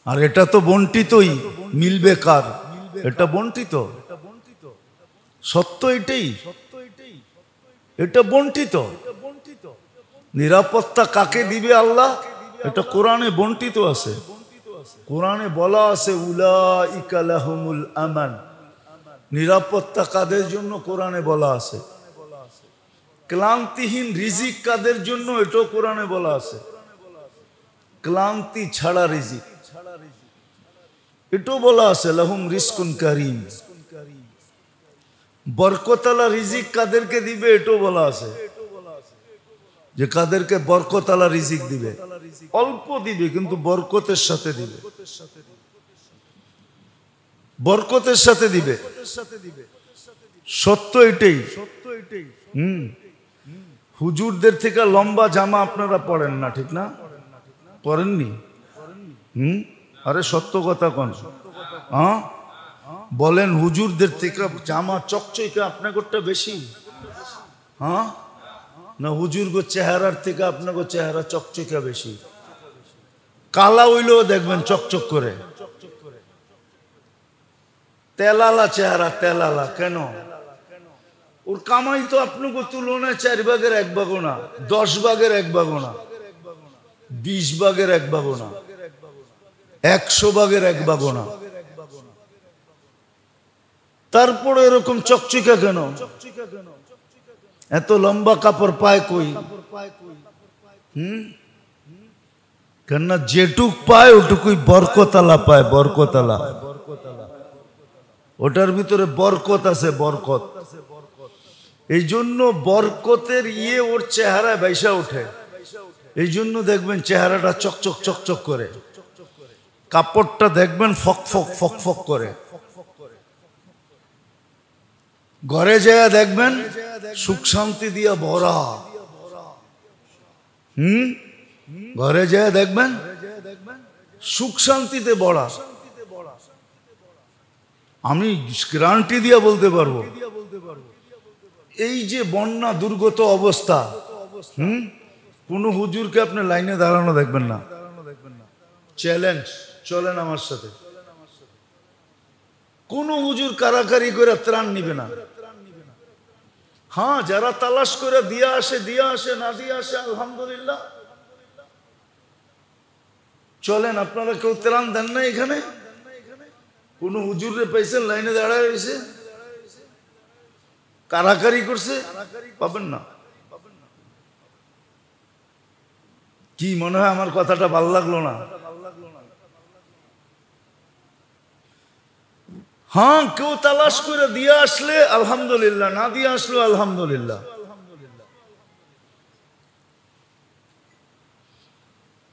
আর এটা তো বন্টিতই, মিলবে কার? এটা বন্টিত, সত্য এটাই, এটা বন্টিত। নিরাপত্তা কাকে দিবে আল্লাহ? এটা কোরআনে বন্টিত আছে। কোরআনে বলা আছে উলাইকা লাহুমুল আমান, নিরাপত্তা কাদের জন্য কোরআনে বলা আছে। ক্লান্তিহীন রিজিক কাদের জন্য, এটাও কোরআনে বলা আছে। ক্লান্তি ছাড়া রিজিক, এটাও বলা আছে লাহুম রিজকুন কারীম। বরকতালা রিজিক কাদেরকে দিবে, এটাও বলা আছে যে কাদেরকে বরকতালা রিজিক দিবে। অল্প দিবে কিন্তু বরকতের সাথে দিবে, বরকতের সাথে দিবে। সত্য এটাই। হুজুরদের থেকে লম্বা জামা আপনারা পরেন না, ঠিক না? পরেননি? আরে সত্য কথা কোন? হ্যাঁ বলেন, হুজুরদের থেকে জামা চকচকে আপনাদেরটা বেশি? হ্যাঁ না হুজুরগো চেহারার থেকে আপনাকে চেহারা চকচকে বেশি? কালা হইলেও দেখবেন চকচক করে, তেলালা চেহারা, তেলালা কেন? ওর কামাই তো আপনাকে তুলনায় 4 ভাগের 1 ভাগও না, 10 ভাগের 1 ভাগও না, 20 ভাগের 1 ভাগও না, 100 ভাগের 1 ভাগও না। তারপরে এরকম চকচকে কেন? এত লম্বা কাপড় পায় কই? কেননা যেটুক পায় ওটুকুই বরকতালা পায়, বরকতালা। ওটার ভিতরে বরকত আছে, বরকত। এই জন্য বরকতের ওর চেহারায় বাইসা ওঠে। এই জন্য দেখবেন চেহারাটা চকচক চকচক করে, কাপড়টা দেখবেন ফক ফক ফক ফক করে। ঘরে যায় দেখবেন সুখ শান্তি দিয়া ভরা। ঘরে যায় দেখবেন সুখ শান্তিতে ভরা। আমি গ্যারান্টি দিয়া বলতে পারবো, এই যে বন্যা দুর্গত অবস্থা, কোন হুজুরকে আপনি লাইনে দাঁড়ানো দেখবেন না। চ্যালেঞ্জ, চলেন আমার সাথে। কোন হুজুর কারাকারি করে ত্রাণ নিবে না। হ্যাঁ, যারা তালাশ করে দিয়া আসে, না দিয়া আসে আলহামদুলিল্লাহ। চলেন, আপনারা কেউ ত্রাণ দেন না এখানে? কোন হুজুরে পাইছেন লাইনে দাঁড়ায় রয়েছে, কারাকারি করছে? পাবেন না। কি মনে হয় আমার কথাটা ভাল লাগলো না? হ্যাঁ, কেউ তালাশ করে দিয়ে আসলে আলহামদুলিল্লাহ, না দিয়ে আসলো আলহামদুলিল্লাহ।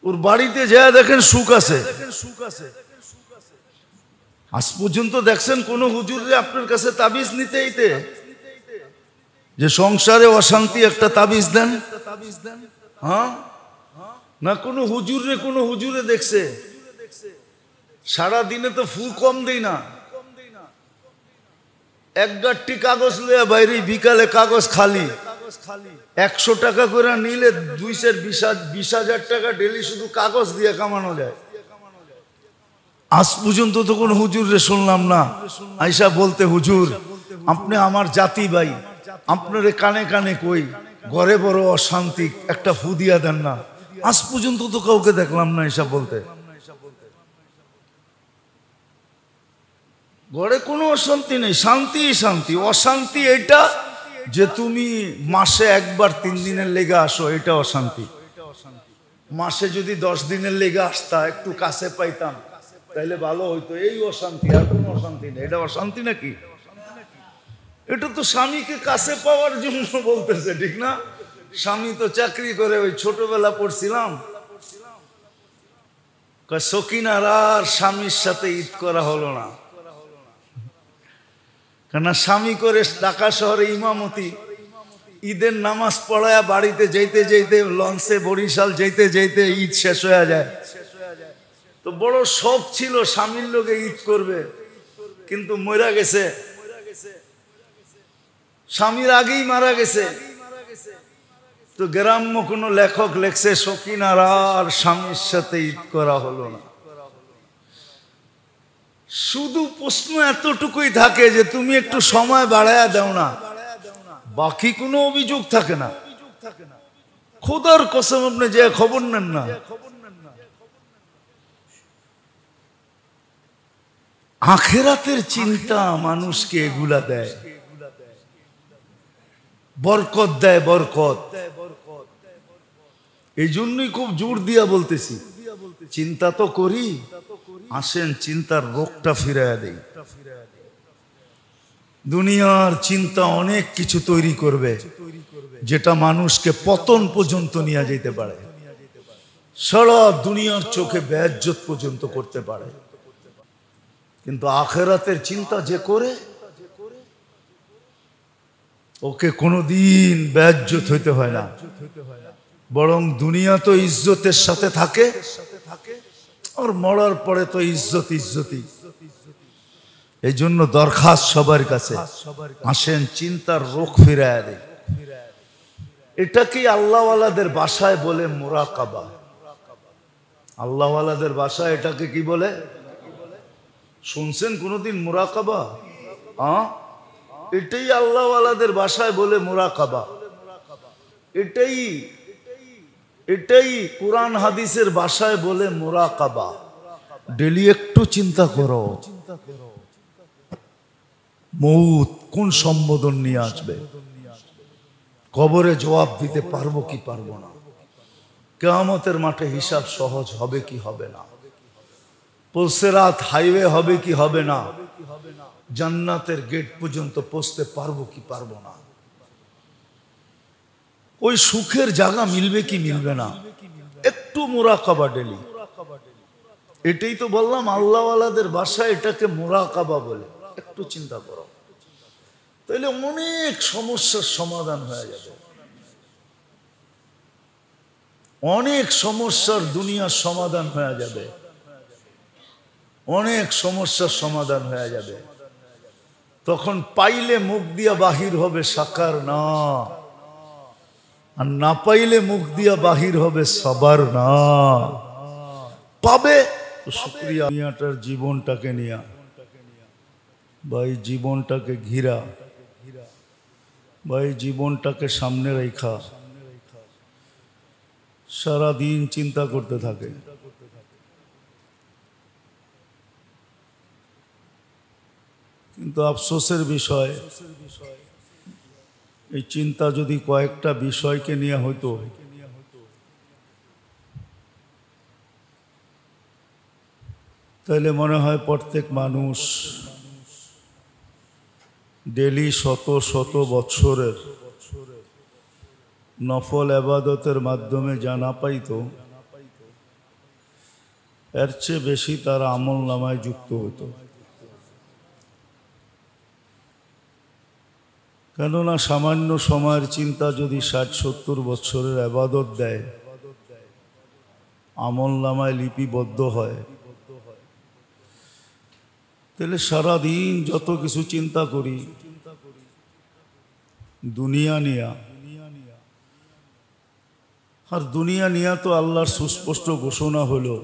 ওর বাড়িতে যায় দেখেন সুখ আছে। আজ পর্যন্ত দেখছেন কোন হুজুরে আপনার কাছে তাবিজ নিতে এইতে যে সংসারে অশান্তি একটা তাবিজ দেন? হ্যাঁ না, কোন হুজুরে দেখছে? সারা দিনে তো ফু কম দেই না, 1 গাঁটটি কাগজ লইয়া বাইরে, বিকালে কাগজ খালি। 100 টাকা করে নিলে 20,000 টাকা ডেলি শুধু কাগজ দিয়ে কামানো যায়। আজ পর্যন্ত তো কোন হুজুরে শুনলাম না আইসা বলতে, হুজুর আপনি আমার জাতি ভাই, আপনারে কানে কানে কই ঘরে বড় অশান্তি, একটা ফু দিয়া দেন না। আজ পর্যন্ত তো কাউকে দেখলাম না এসব বলতে। ঘরে কোনো অশান্তি নেই, শান্তি শান্তি। অশান্তি এটা যে তুমি মাসে একবার 3 দিনের লেগে আসো, এটা অশান্তি। মাসে যদি 10 দিনের লেগে আসতা, একটু কাছে পাইতাম, তাইলে ভালো হইতো। এই অশান্তি, আর কোনো অশান্তি নেই। এটা অশান্তি নাকি? এটা তো স্বামীকে কাছে পাওয়ার জন্য বলতেছে, ঠিক না? স্বামী তো চাকরি করে, ওই ছোটবেলা পড়ছিলাম, সকিনার আর স্বামীর সাথে ঈদ করা হলো না। কেননা স্বামী করে ঢাকা শহরে ইমামতি, ঈদের নামাজ পড়ায় বাড়িতে যেতে যেতে, লঞ্চে বরিশাল যেতে যেতে ঈদ শেষ হয়ে যায়। তো বড় শখ ছিল স্বামীর লোকে ঈদ করবে, কিন্তু মরা গেছে, স্বামীর আগেই মারা গেছে। তো গ্রাম্য কোন লেখক লেখছে, সকিনার আর স্বামীর সাথে ঈদ করা হলো না। শুধু প্রশ্ন এতটুকুই থাকে যে তুমি একটু সময় বাড়ায়া দাও না, বাকি কোনো অভিযোগ থাকে না। খোদার কসম আপনি যে খবর নেন না, আখেরাতের চিন্তা মানুষকে এগুলা দেয়, বরকত দেয়, বরকত। এই জন্যই খুব জোর দিয়া বলতেছি, চিন্তা তো করি, আসেন চিন্তার রোগটা ফিরাইয়া দেই। দুনিয়ার চিন্তা অনেক কিছু তৈরি করবে যেটা মানুষকে পতন পর্যন্ত নিয়ে যেতে পারে, সারা দুনিয়ার চোখে বেইজ্জত পর্যন্ত করতে পারে। কিন্তু আখিরাতের চিন্তা যে করে, ওকে কোনোদিন বেইজ্জত হইতে হয় না, বরং দুনিয়া তো ইজ্জতের সাথে থাকে, আর মরার পরে তো ইজ্জত ইজ্জতই। এই জন্য দরখাস্ত সবার কাছে, আসেন চিন্তার রোগ ফিরায় দেয়। এটাকেই আল্লাহওয়ালাদের ভাষায় বলে মুরাকাবা। আল্লাহওয়ালাদের ভাষায় এটাকে কি বলে শুনছেন কোনোদিন? মুরাকাবা। এটাই আল্লাহওয়ালাদের ভাষায় বলে মুরাকাবা। এটাই কোরআন হাদিসের ভাষায় বলে মুরাকাবা। ডেলি একটু চিন্তা করো, মউত কোন সম্বোধন নিয়ে আসবে, কবরে জবাব দিতে পারবো কি পারবো না, কিয়ামতের মাঠে হিসাব সহজ হবে কি হবে না, পুলসিরাত হাইওয়ে হবে কি হবে না, জান্নাতের গেট পর্যন্ত পৌঁছতে পারবো কি পারবো না, ওই সুখের জায়গা মিলবে কি মিলবে না, একটু মুরাকাবা ডেলি। এটাই তো বললাম আল্লাহওয়ালাদের ভাষায় এটাকে মুরাকাবা বলে। একটু চিন্তা করো, তাহলে অনেক সমস্যার সমাধান হয়ে যাবে, অনেক সমস্যার দুনিয়ার সমাধান হয়ে যাবে, অনেক সমস্যার সমাধান হয়ে যাবে। তখন পাইলে মুখ দিয়া বাহির হবে সাকার না, আর না পাইলে মুখ দিয়া বাহির হবে সবার না। পাবে তো শুকরিয়া। দুনিয়াটার জীবনটাকে নিয়া ভাই, জীবনটাকে ঘিরা ভাই, জীবনটাকে সামনে রেখা সারা দিন চিন্তা করতে থাকে। কিন্তু আফসোসের বিষয়, এই চিন্তা যদি কয়েকটা বিষয়কে নিয়ে হইতো, তাহলে মনে হয় প্রত্যেক মানুষ ডেলি শত শত বৎসরের নফল ইবাদতের মাধ্যমে যা না পাইত, এর চেয়ে বেশি তারা আমল নামায় যুক্ত হতো। কেননা সামান্য সময়ের চিন্তা যদি ৬০-৭০ বৎসরের ইবাদত দেয়, আমল নামায় লিপিবদ্ধ হয়, তাহলে সারাদিন যত কিছু চিন্তা করি দুনিয়া নিয়া, আর দুনিয়া নিয়া তো আল্লাহর সুস্পষ্ট ঘোষণা হলো,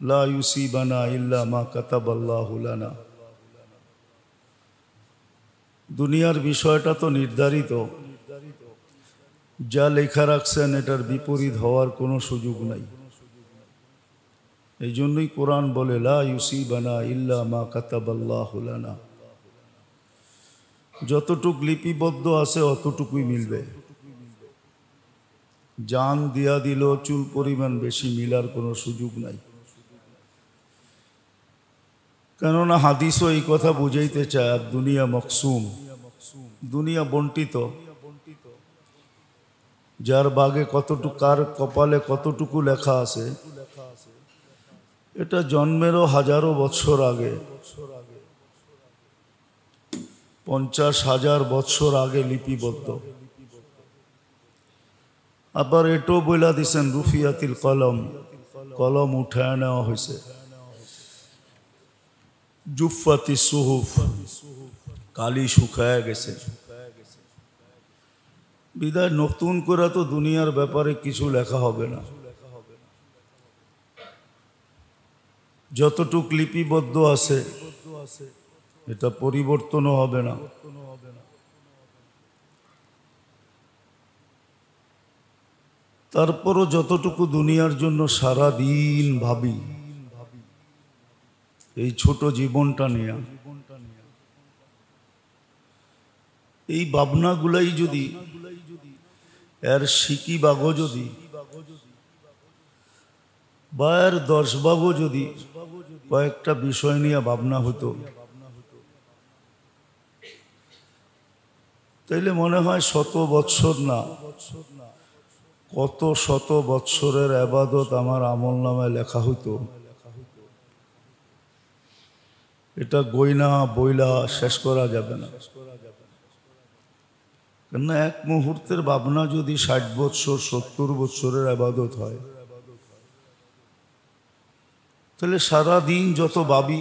লা ইউসিবানা ইল্লা মা কাতাবাল্লাহু লানা। দুনিয়ার বিষয়টা তো নির্ধারিত, যা লেখা রাখছেন এটার বিপরীত হওয়ার কোনো সুযোগ নাই। এই জন্যই কোরআন বলে, লা ইউসিবানা ইল্লা মা কাতাবাল্লাহু লানা। যতটুক লিপিবদ্ধ আছে অতটুকুই মিলবে। জান দিয়া দিল চুল পরিমাণ বেশি মিলার কোনো সুযোগ নাই। কেননা হাদিসও এই কথা বুঝাইতে চায়, আর দুনিয়া মকসুম, দুনিয়া বন্টিত। যার বাগে কতটুকু, কার কপালে কতটুকু লেখা আছে, এটা জন্মেরও হাজারো বছর আগে, 50,000 বছর আগে লিপিবদ্ধ। আবার এটাও বইলা দিছেন, রুফিয়াতিল কলম, কলম উঠায় নেওয়া হয়েছে। জুফাতি সুহুফ, কালি শুকায় গেছে। বিদায় নতুন করে তো দুনিয়ার ব্যাপারে কিছু লেখা হবে না। যতটুক লিপিবদ্ধ আছে এটা পরিবর্তনও হবে না। তারপরও যতটুকু দুনিয়ার জন্য সারা দিন ভাবি এই ছোট জীবনটা নিয়ে, এই ভাবনাগুলাই যদি এর শিকি বাগো যদি বা এর 10 ভাগও যদি কয়েকটা বিষয় নিয়ে ভাবনা হতো, তাইলে মনে হয় 100 বৎসর না কত 100 বৎসরের ইবাদত আমার আমলনামায় লেখা হইতো। এটা গয়না বইলা শেষ করা যাবে না। কেননা এক মুহূর্তের ভাবনা যদি 60 বৎসর 70 বৎসরের ইবাদত হয়, তাহলে সারা দিন যত ভাবি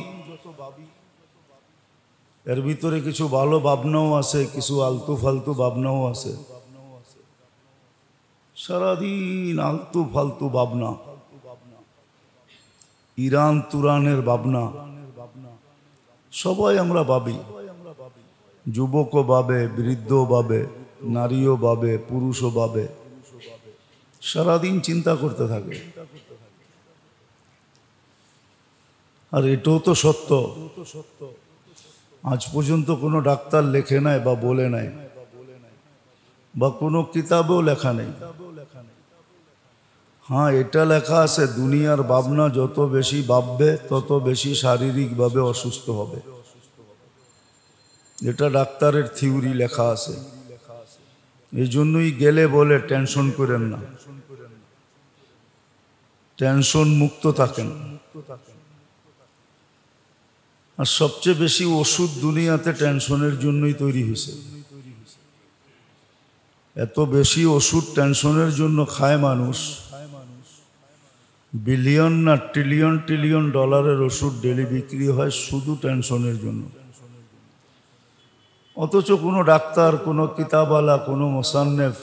এর ভিতরে কিছু ভালো ভাবনাও আছে, কিছু আলতু ফালতু ভাবনাও আছে। সারাদিন আলতু ফালতু ভাবনা, ইরান তুরানের ভাবনা, সবাই আমরা ভাবি। যুবকও ভাবে, বৃদ্ধও ভাবে, নারীও ভাবে, পুরুষও ভাবে, সারাদিন চিন্তা করতে থাকে। আর এটাও তো সত্য, আজ পর্যন্ত কোনো ডাক্তার লেখে নাই বা বলে নাই বা কোনো কিতাবেও লেখা নেই। হ্যাঁ, এটা লেখা আছে দুনিয়ার ভাবনা যত বেশি ভাববে তত বেশি শারীরিকভাবে অসুস্থ হবে। এটা ডাক্তারের থিওরি লেখা আছে। এই জন্যই গেলে বলে টেনশন করেন না, টেনশন মুক্ত থাকেন। আর সবচেয়ে বেশি ওষুধ দুনিয়াতে টেনশনের জন্যই তৈরি হয়েছে। এত বেশি ওষুধ টেনশনের জন্য খায় মানুষ, বিলিয়ন না ট্রিলিয়ন ট্রিলিয়ন ডলারের ওষুধ ডেলি বিক্রি হয় শুধু টেনশনের জন্য। অথচ কোনো ডাক্তার, কোনো কিতাবওয়ালা, কোনো মোসান্নেফ,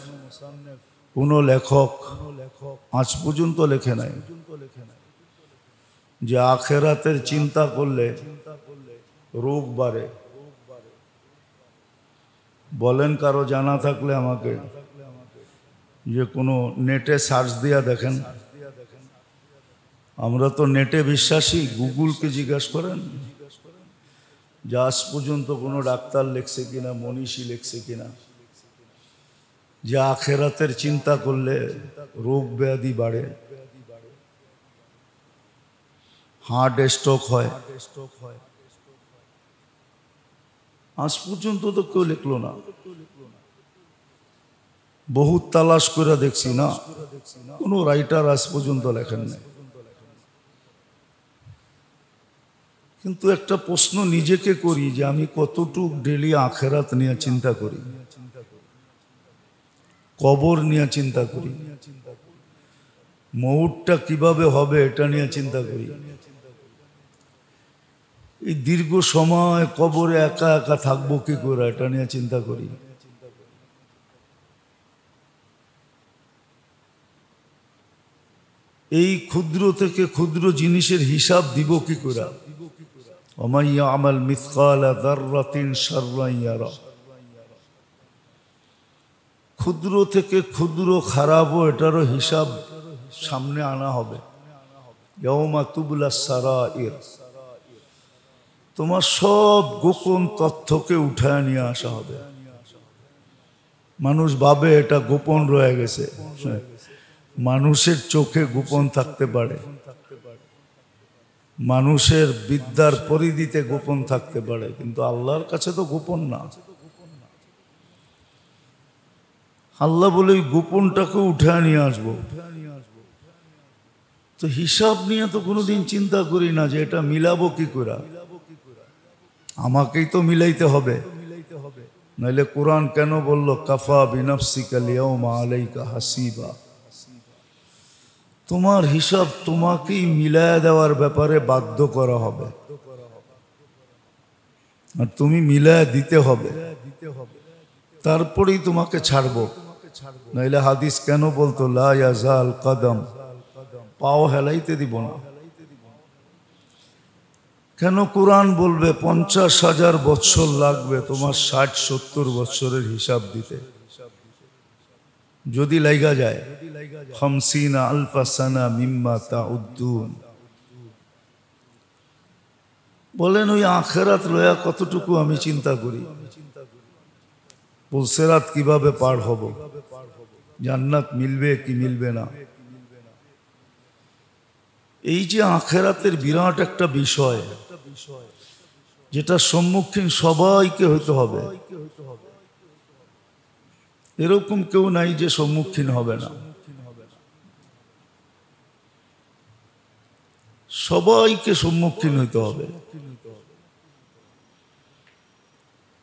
কোনো লেখক আজ পর্যন্ত লেখে নাই যে আখেরাতের চিন্তা করলে রোগ বাড়ে। বলেন কারো জানা থাকলে আমাকে, যে কোনো নেটে সার্চ দিয়া দেখেন। আমরা তো নেটে বিশ্বাসী, গুগলকে জিজ্ঞাসা করেন যে আজ পর্যন্ত কোনো ডাক্তার লেখছে কিনা, মনীষী লেখছে কিনা যে আখেরাতের চিন্তা করলে রোগ ব্যাধি বাড়ে, হার্ট স্ট্রোক হয়। আজ পর্যন্ত তো কেউ লিখলো না। বহুত তালাশ করে দেখছি না, কোনো রাইটার আজ পর্যন্ত লেখেন নাই। কিন্তু একটা প্রশ্ন নিজেকে করি যে আমি কতটুক ডেলি আখেরাত নিয়ে চিন্তা করি, কবর নিয়ে চিন্তা করি, মউতটা কিভাবে হবে এটা নিয়ে চিন্তা করি। এই দীর্ঘ সময় কবরে একা একা থাকবো কি করে এটা নিয়ে চিন্তা করি। এই ক্ষুদ্র থেকে ক্ষুদ্র জিনিসের হিসাব দিব কি করে। ওয়া ইয়ামাল মিসকালা যাররাতিন শাররান ইয়ারা। ক্ষুদ্র থেকে ক্ষুদ্র খারাপও এটারও হিসাব সামনে আনা হবে। ইয়াউমা তুবলা সারাইর, তোমার সব গোপন তথ্যকে উঠায় নিয়ে আসা হবে। মানুষ ভাবে এটা গোপন রয়ে গেছে, মানুষের চোখে গোপন থাকতে পারে, মানুষের বিদ্যার পরিধিতে গোপন থাকতে পারে, কিন্তু আল্লাহর কাছে তো গোপন না। আল্লাহ বলে গোপনটাকে উঠায় নিয়ে আসবো। তো হিসাব নিয়ে তো কোনোদিন চিন্তা করি না যে এটা মিলাবো কি করে। আমাকেই তো মিলাইতে হবে, নাইলে কোরআন কেন বলল কাফা বিনাফসিকা লিয়াউমা আলাইকা হাসিবা। তোমার হিসাব তোমাকেই মিলায়া দেওয়ার ব্যাপারে বাধ্য করা হবে, আর তুমি মিলায়া দিতে হবে, তারপরেই তোমাকে ছাড়বো। নাইলে হাদিস কেন বলতো লা ইয়াজাল কদম, পাও হেলাইতে দিব না। কেন কোরআন বলবে 50,000 বছর লাগবে তোমার 60-70 বছরের হিসাব দিতে? যদি লাইগা যায় 50 আলফা সানা মিম্মা তাউদ্দুন। বলেন ওই আখেরাত লয়া কতটুকু আমি চিন্তা করি, পুলসেরাত কিভাবে পার হব, জান্নাত মিলবে কি মিলবে না। এই যে আখেরাতের বিরাট একটা বিষয়, যেটা সম্মুখীন সবাইকে হইতে হবে, এরকম কেউ নাই যে সম্মুখীন হবে না। সবাইকে সম্মুখীন হইতে হবে,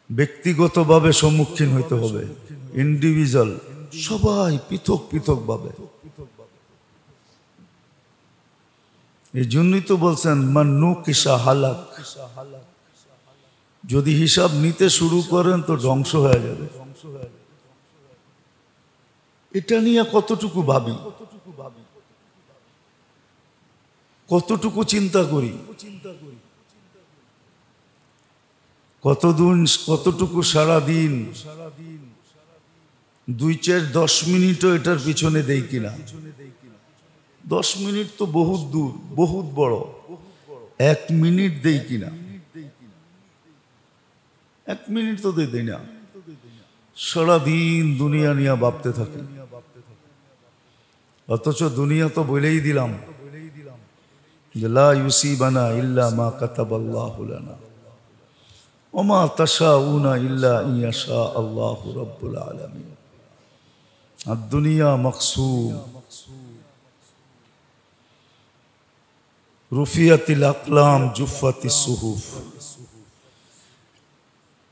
ব্যক্তিগতভাবে সম্মুখীন হইতে হবে, ইন্ডিভিজুয়াল, সবাই পৃথক পৃথক ভাবে। এই জন্যই তো বলছেন মান্নু কিসা হালাক, যদি হিসাব নিতে শুরু করেন তো ধ্বংস হয়ে যাবে। এটা নিয়ে কতটুকু ভাবি, কতটুকু চিন্তা করি, কতটুকু সারাদিন 2-4-10 মিনিটও এটার পিছনে দেই কিনা। 10 মিনিট তো বহুত দূর, বহুত বড়। 1 মিনিট দেই কিনা, 1 মিনিট তো দেই না। সারাদিন দুনিয়া নিয়ে ভাবতে থাকি, অথচ দুনিয়া তো বলেই দিলাম যে লা ইউসিবানা ইল্লা মা কাতাবাল্লাহু লানা ওমা তাশাউনা ইল্লা ইয়াশা আল্লাহু রাব্বুল আলামিন। আর দুনিয়া মাকসুম, রুফিয়াতিল আকলাম জুফাতিস সুহুফ।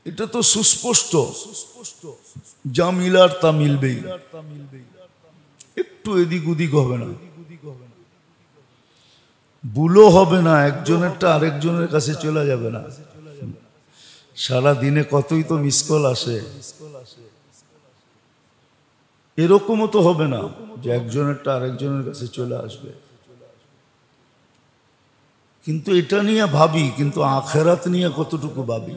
এটা তো সুস্পষ্ট, যা মিলার তা মিলবেই, একটু এদিক ওদিক হবে না, ভুলও হবে না, একজনেরটা আরেকজনের কাছে চলে যাবে না। সারা দিনে কতই তো মিস কল আসে, এরকমও তো হবে না যে একজনেরটা আরেকজনের কাছে চলে আসবে। কিন্তু এটা নিয়ে ভাবি, কিন্তু আখেরাত নিয়ে কতটুকু ভাবি।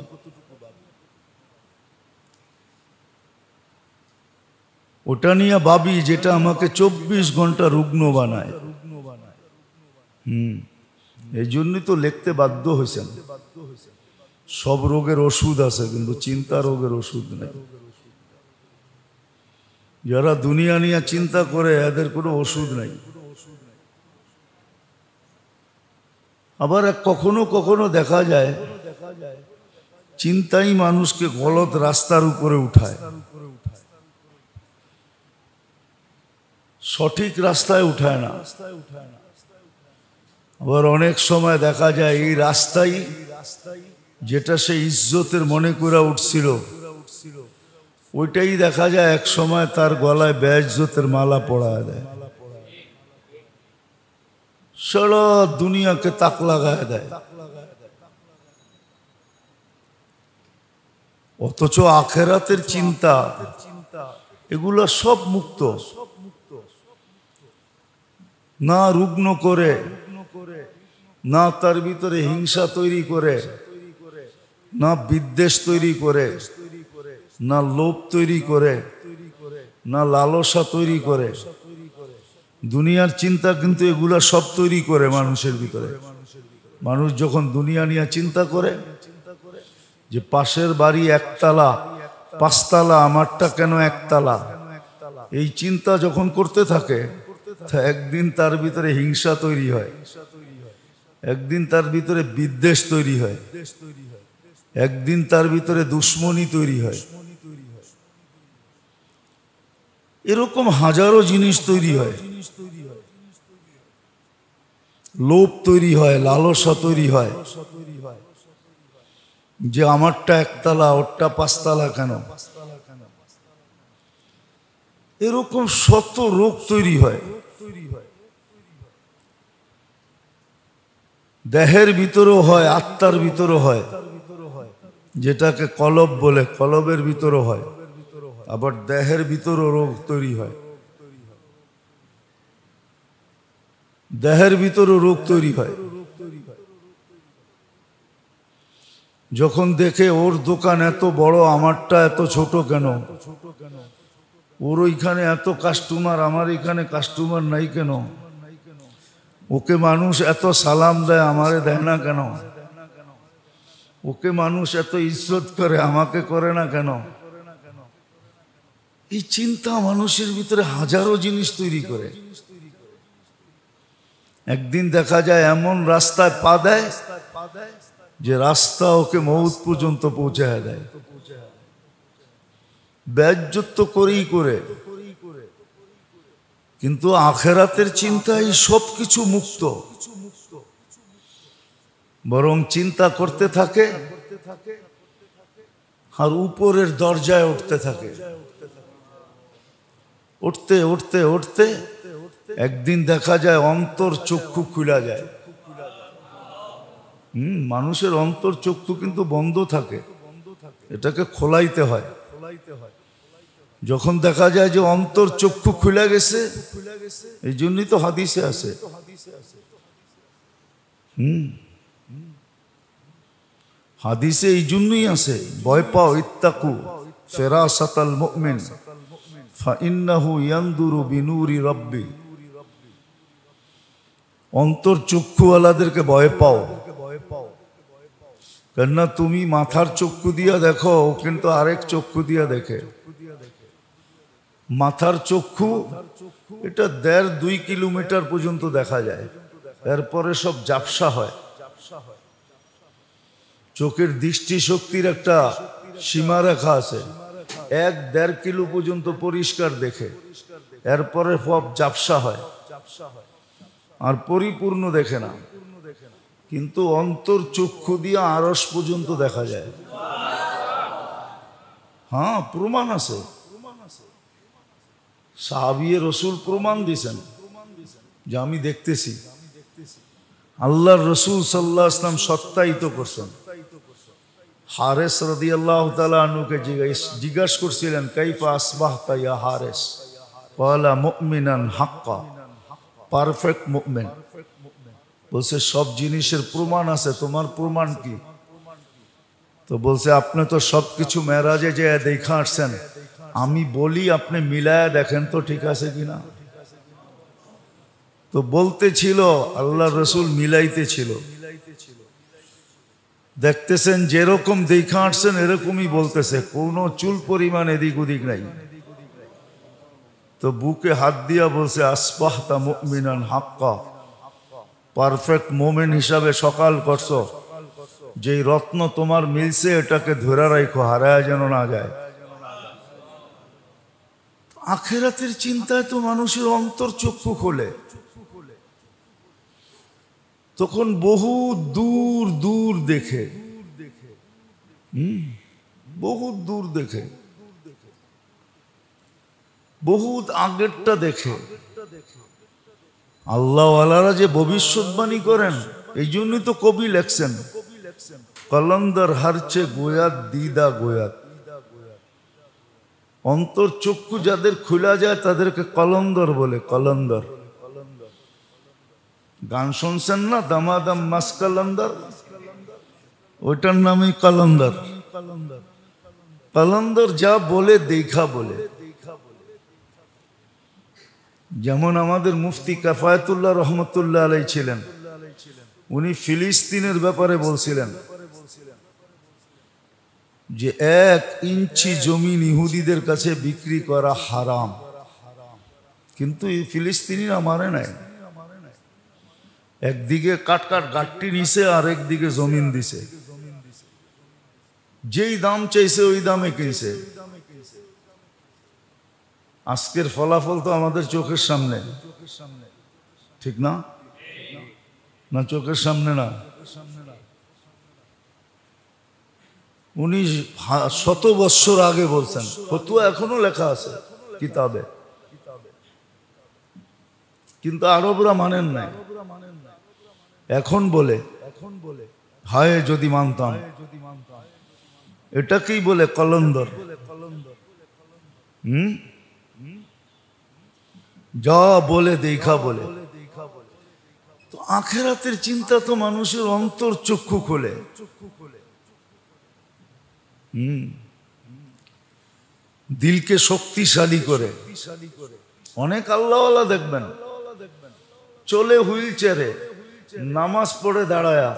ওটা নিয়ে ভাবি যেটা আমাকে 24 ঘন্টা রুগ্ন বানায়। এই জন্যই তো লিখতে বাধ্য হয়েছেন। সব রোগের ওষুধ আছে, কিন্তু চিন্তা রোগের ওষুধ নেই। যারা দুনিয়া নিয়ে চিন্তা করে এদের কোনো ওষুধ নাই। আবার কখনো কখনো দেখা যায় চিন্তাই মানুষকে গলত রাস্তার উপরে উঠায়, সঠিক রাস্তায় উঠায় না। আবার অনেক সময় দেখা যায় এই রাস্তাই যেটা সে ইজ্জতের মনে করে উঠছিল, ওইটাই দেখা যায় এক সময় তার গলায় বেইজ্জতের মালা পড়ায় দেয়, সারা দুনিয়াকে তাক লাগায় দেয়। অথচ আখেরাতের চিন্তা এগুলা সব মুক্ত, না রুগ্ন করে, না তার ভিতরে হিংসা তৈরি করে, না বিদ্বেষ তৈরি করে, না লোভ তৈরি করে, না লালসা তৈরি করে। দুনিয়ার চিন্তা কিন্তু এগুলা সব তৈরি করে মানুষের ভিতরে। মানুষ যখন দুনিয়া নিয়ে চিন্তা করে যে পাশের বাড়ি একতলা, 5 তলা, আমারটা কেন একতলা, এই চিন্তা যখন করতে থাকে, একদিন তার ভিতরে হিংসা তৈরি হয়, একদিন তার ভিতরে বিদ্বেষ তৈরি হয়, একদিন তার ভিতরে দুশ্মনী তৈরি হয়। এরকম হাজারো জিনিস তৈরি হয়, লোভ তৈরি হয়, লালসা তৈরি হয়, যে আমারটা একতলা, ওরটা 5 তলা কেন। এরকম শত রোগ তৈরি হয়। দেহের ভিতরেও হয়, আত্মার ভিতরেও হয়, যেটাকে কলব বলে, কলবের ভিতরেও হয়। আবার দেহের ভিতরেও রোগ তৈরি হয়, দেহের ভিতরেও রোগ তৈরি হয়। যখন দেখে ওর দোকান এত বড়, আমারটা এত ছোট কেন, ওর ওইখানে এত কাস্টমার, আমার এখানে কাস্টমার নাই কেন, ওকে মানুষ এত সালাম দেয় আমারে দেয় না কেন, ওকে মানুষ এত ইজ্জত করে আমাকে করে না কেন, এই চিন্তা মানুষের ভিতরে হাজারো জিনিস তৈরি করে। একদিন দেখা যায় এমন রাস্তায় পা দেয় যে রাস্তা ওকে মউত পর্যন্ত পৌঁছায় দেয়। বেজ্জত তো করেই করে, কিন্তু আখেরাতের চিন্তায় সব কিছু মুক্ত। বরং চিন্তা করতে থাকে আর উপরের দরজায় উঠতে থাকে। উঠতে উঠতে উঠতে একদিন দেখা যায় অন্তর চক্ষু খুলে যায়। মানুষের অন্তর চক্ষু কিন্তু বন্ধ থাকে, এটাকে খোলাইতে হয়। যখন দেখা যায় যে অন্তর চক্ষু খুলে গেছে, এই জন্যই তো হাদিসে আছে, হাদিসে এই জন্যই আছে, ভয় পাও ইত্তাকু ফিরাসাতাল মুমিন ফাইন্নাহু ইয়ানদুরু বিনুরি রাব্বি। অন্তর চক্ষুওয়ালাদেরকে ভয় পাও, কেননা তুমি মাথার চক্ষু দিয়া দেখো, ও কিন্তু আরেক চক্ষু দিয়া দেখে। মাথার চক্ষু এটা 1.5-2 কিলোমিটার পর্যন্ত দেখা যায়, এরপরে সব ঝাপসা হয়। চোখের দৃষ্টি শক্তির একটা সীমারেখা আছে, 1-1.5 কিলো পর্যন্ত পরিষ্কার দেখে, এরপরে সব ঝাপসা হয় আর পরিপূর্ণ দেখে না। কিন্তু অন্তর চক্ষু দিয়ে আরশ পর্যন্ত দেখা যায়। হ্যাঁ, প্রমাণ আছে, সাহাবিয়ে রসুল প্রমাণ দিয়েছেন যে আমি দেখতেছি। আল্লাহর রসুল সাল্লাল্লাহু আলাইহি ওয়াসাল্লাম সত্যায়িত করছেন। হারেস রাদিয়াল্লাহু তাআলা আনহুকে জিজ্ঞাসা করছিলেন, কাইফা আসবাহতা ইয়া হারেস? ক্বালা মুমিনান হাক্কা, পারফেক্ট মুমিন। বলছে সব জিনিসের প্রমাণ আছে, তোমার প্রমাণ কি? তো বলছে আপনি তো সবকিছু মেরাজে যে দেখা আসছেন, আমি বলি আপনি মিলায়া দেখেন তো ঠিক আছে কিনা। তো বলতেছিল আল্লাহ রসুল মিলাইতেছিল, দেখতেছেন যেরকম দেখা আসছেন এরকমই বলতেছে, কোনো চুল পরিমাণ এদিক ওদিক নাই। তো বুকে হাত দিয়া বলছে আসবাহতা মুমিনান হাক্কা, পারফেক্ট মোমেন হিসাবে সকাল করছো, যেই রত্ন তোমার মিলছে এটাকে ধরে রাখো, হারায় যেন না যায়। আখেরাতের চিন্তায় তো মানুষের অন্তর চক্ষু খোলে, তখন বহু দূর দূর দেখে, বহুত দূর দেখে, বহুত আগেরটা দেখে। আল্লাহওয়ালারা যে ভবিষ্যৎবাণী করেন, এই জন্যই তো কবি লেখছেন, কলন্দর হারছে গোয়াত দিদা গোয়াত। অন্তর চক্ষু যাদের খোলা যায় তাদেরকে কলন্দর বলে, কলন্দর। গান শুনছেন না, দামাদাম মাস কলন্দর, ওইটার নামই কলন্দর। কলন্দর যা বলে দেখা বলে। যেমন আমাদের মুফতি কাফায়েতুল্লাহ রহমতুল্লাহ আলাই ছিলেন, উনি ফিলিস্তিনের ব্যাপারে বলছিলেন যে 1 ইঞ্চি জমিন ইহুদিদের কাছে বিক্রি করা হারাম, কিন্তু এই ফিলিস্তিনিরা মানে নাই। একদিকে কাট গাঠটি নিছে আর একদিকে জমিন দিছে, যেই দাম চাইছে ওই দামে কিনছে। আজকের ফলাফল তো আমাদের চোখের সামনে, ঠিক না? না চোখের সামনে না। উনি 100 বৎসর আগে বলছেন, ফতুয়া এখনো লেখা আছে কিতাবে, কিন্তু আরবরা মানেন নাই। এখন বলে হায় যদি মানতাম, এটাকেই বলে কলন্দর। যা বলে দেখা বলে। তো আখেরাতের চিন্তা তো মানুষের অন্তর চক্ষু খোলে। দিলকে শক্তিশালী করে। অনেক আল্লাহওয়ালা দেখবেন চলে হুইল চেয়ারে, নামাজ পড়ে দাঁড়ায়া,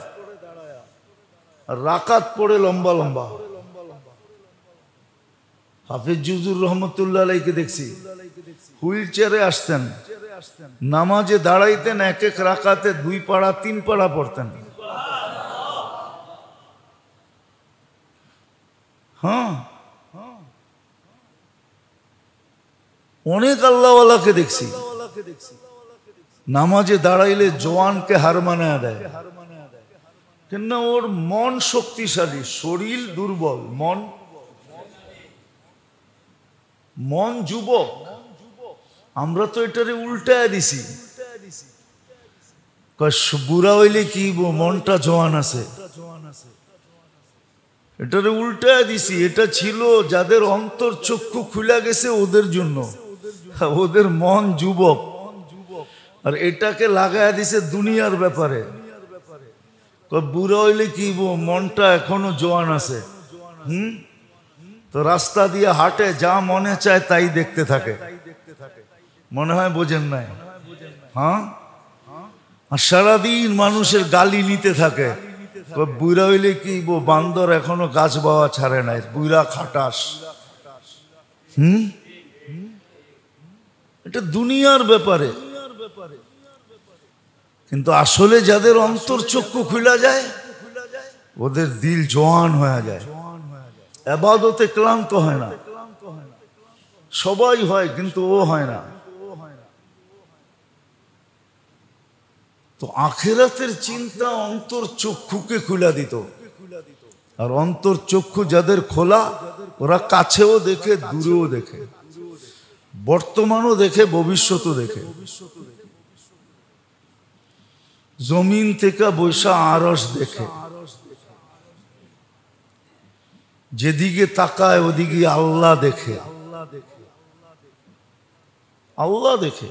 রাকাত পড়ে লম্বা লম্বা। হাফিজ জুজুর রহমতুল্লাহ আলাইকে দেখছি হুইল চেয়ারে আসতেন, নামাজে দাঁড়াইতেন, এক এক রাকাতে 2 পারা 3 পারা পড়তেন। হ্যাঁ, অনেক আল্লাহওয়ালাকে দেখছি নামাজে দাঁড়াইলে জওয়ানকে হার মানায় দেয়। কেন? ওর মন শক্তিশালী, শরীর দুর্বল, মন যুবক। আমরা তো এটারে উল্টায় দিছি, বুড়া হইলে কি মনটা জওয়ান আছে, এটারে উল্টায় দিছি। এটা ছিল যাদের অন্তর চক্ষু খুলে গেছে ওদের জন্য, ওদের মন যুবক। আর এটাকে লাগায় দিছে দুনিয়ার ব্যাপারে। বুড়া হইলে কি মনটা এখনো জওয়ান আছে। তো রাস্তা দিয়ে হাঁটে, যা মনে চায় তাই দেখতে থাকে, মনে হয় বোঝেন নাই। হ্যাঁ, আর সারাদিন মানুষের গালি নিতে থাকে। বুড়া হইলে কি বান্দর এখনো গাছ বাওয়া ছাড়ে নাই, বুড়া খাটাস। এটা দুনিয়ার ব্যাপারে। কিন্তু আসলে যাদের অন্তর চক্ষু খুলে যায় ওদের দিল জওয়ান হয়ে যায়, ইবাদতে ক্লান্ত হয় না। সবাই হয় কিন্তু ও হয় না। তো আখিরাতের চিন্তা অন্তর চক্ষুকে খুলে দিত। আর অন্তর চক্ষু যাদের খোলা ওরা কাছেও দেখে, দূরেও দেখে, বর্তমানও দেখে, ভবিষ্যৎও দেখে। জমিন থেকে বৈশা আরশ দেখে, যেদিকে তাকায় ওদিকে আল্লাহ দেখে, আল্লাহ দেখে।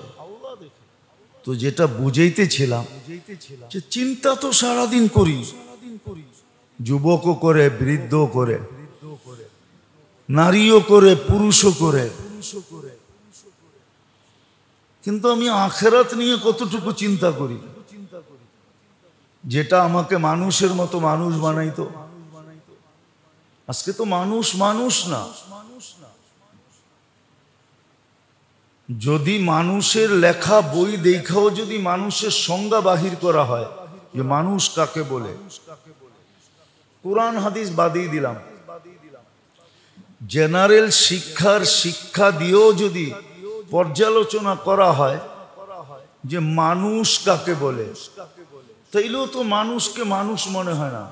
তো যেটা বুঝাইতেছিলাম যে চিন্তা তো সারাদিন করি, যুবকও করে, বৃদ্ধও করে, নারীও করে, পুরুষও করে। কিন্তু আমি আখিরাত নিয়ে কতটুকু চিন্তা করি, যেটা আমাকে মানুষের মতো মানুষ বানাইতো। আজকে তো মানুষ না। যদি মানুষের লেখা বই দেখাও যদি মানুষের সংজ্ঞা বাহির করা হয় যে মানুষ কাকে বলে, কোরআন হাদিস বাদিয়ে দিলাম, জেনারেল শিক্ষা দিয়েও যদি পর্যালোচনা করা হয় যে মানুষ কাকে বলে, তাইলেও তো মানুষকে মানুষ মনে হয় না।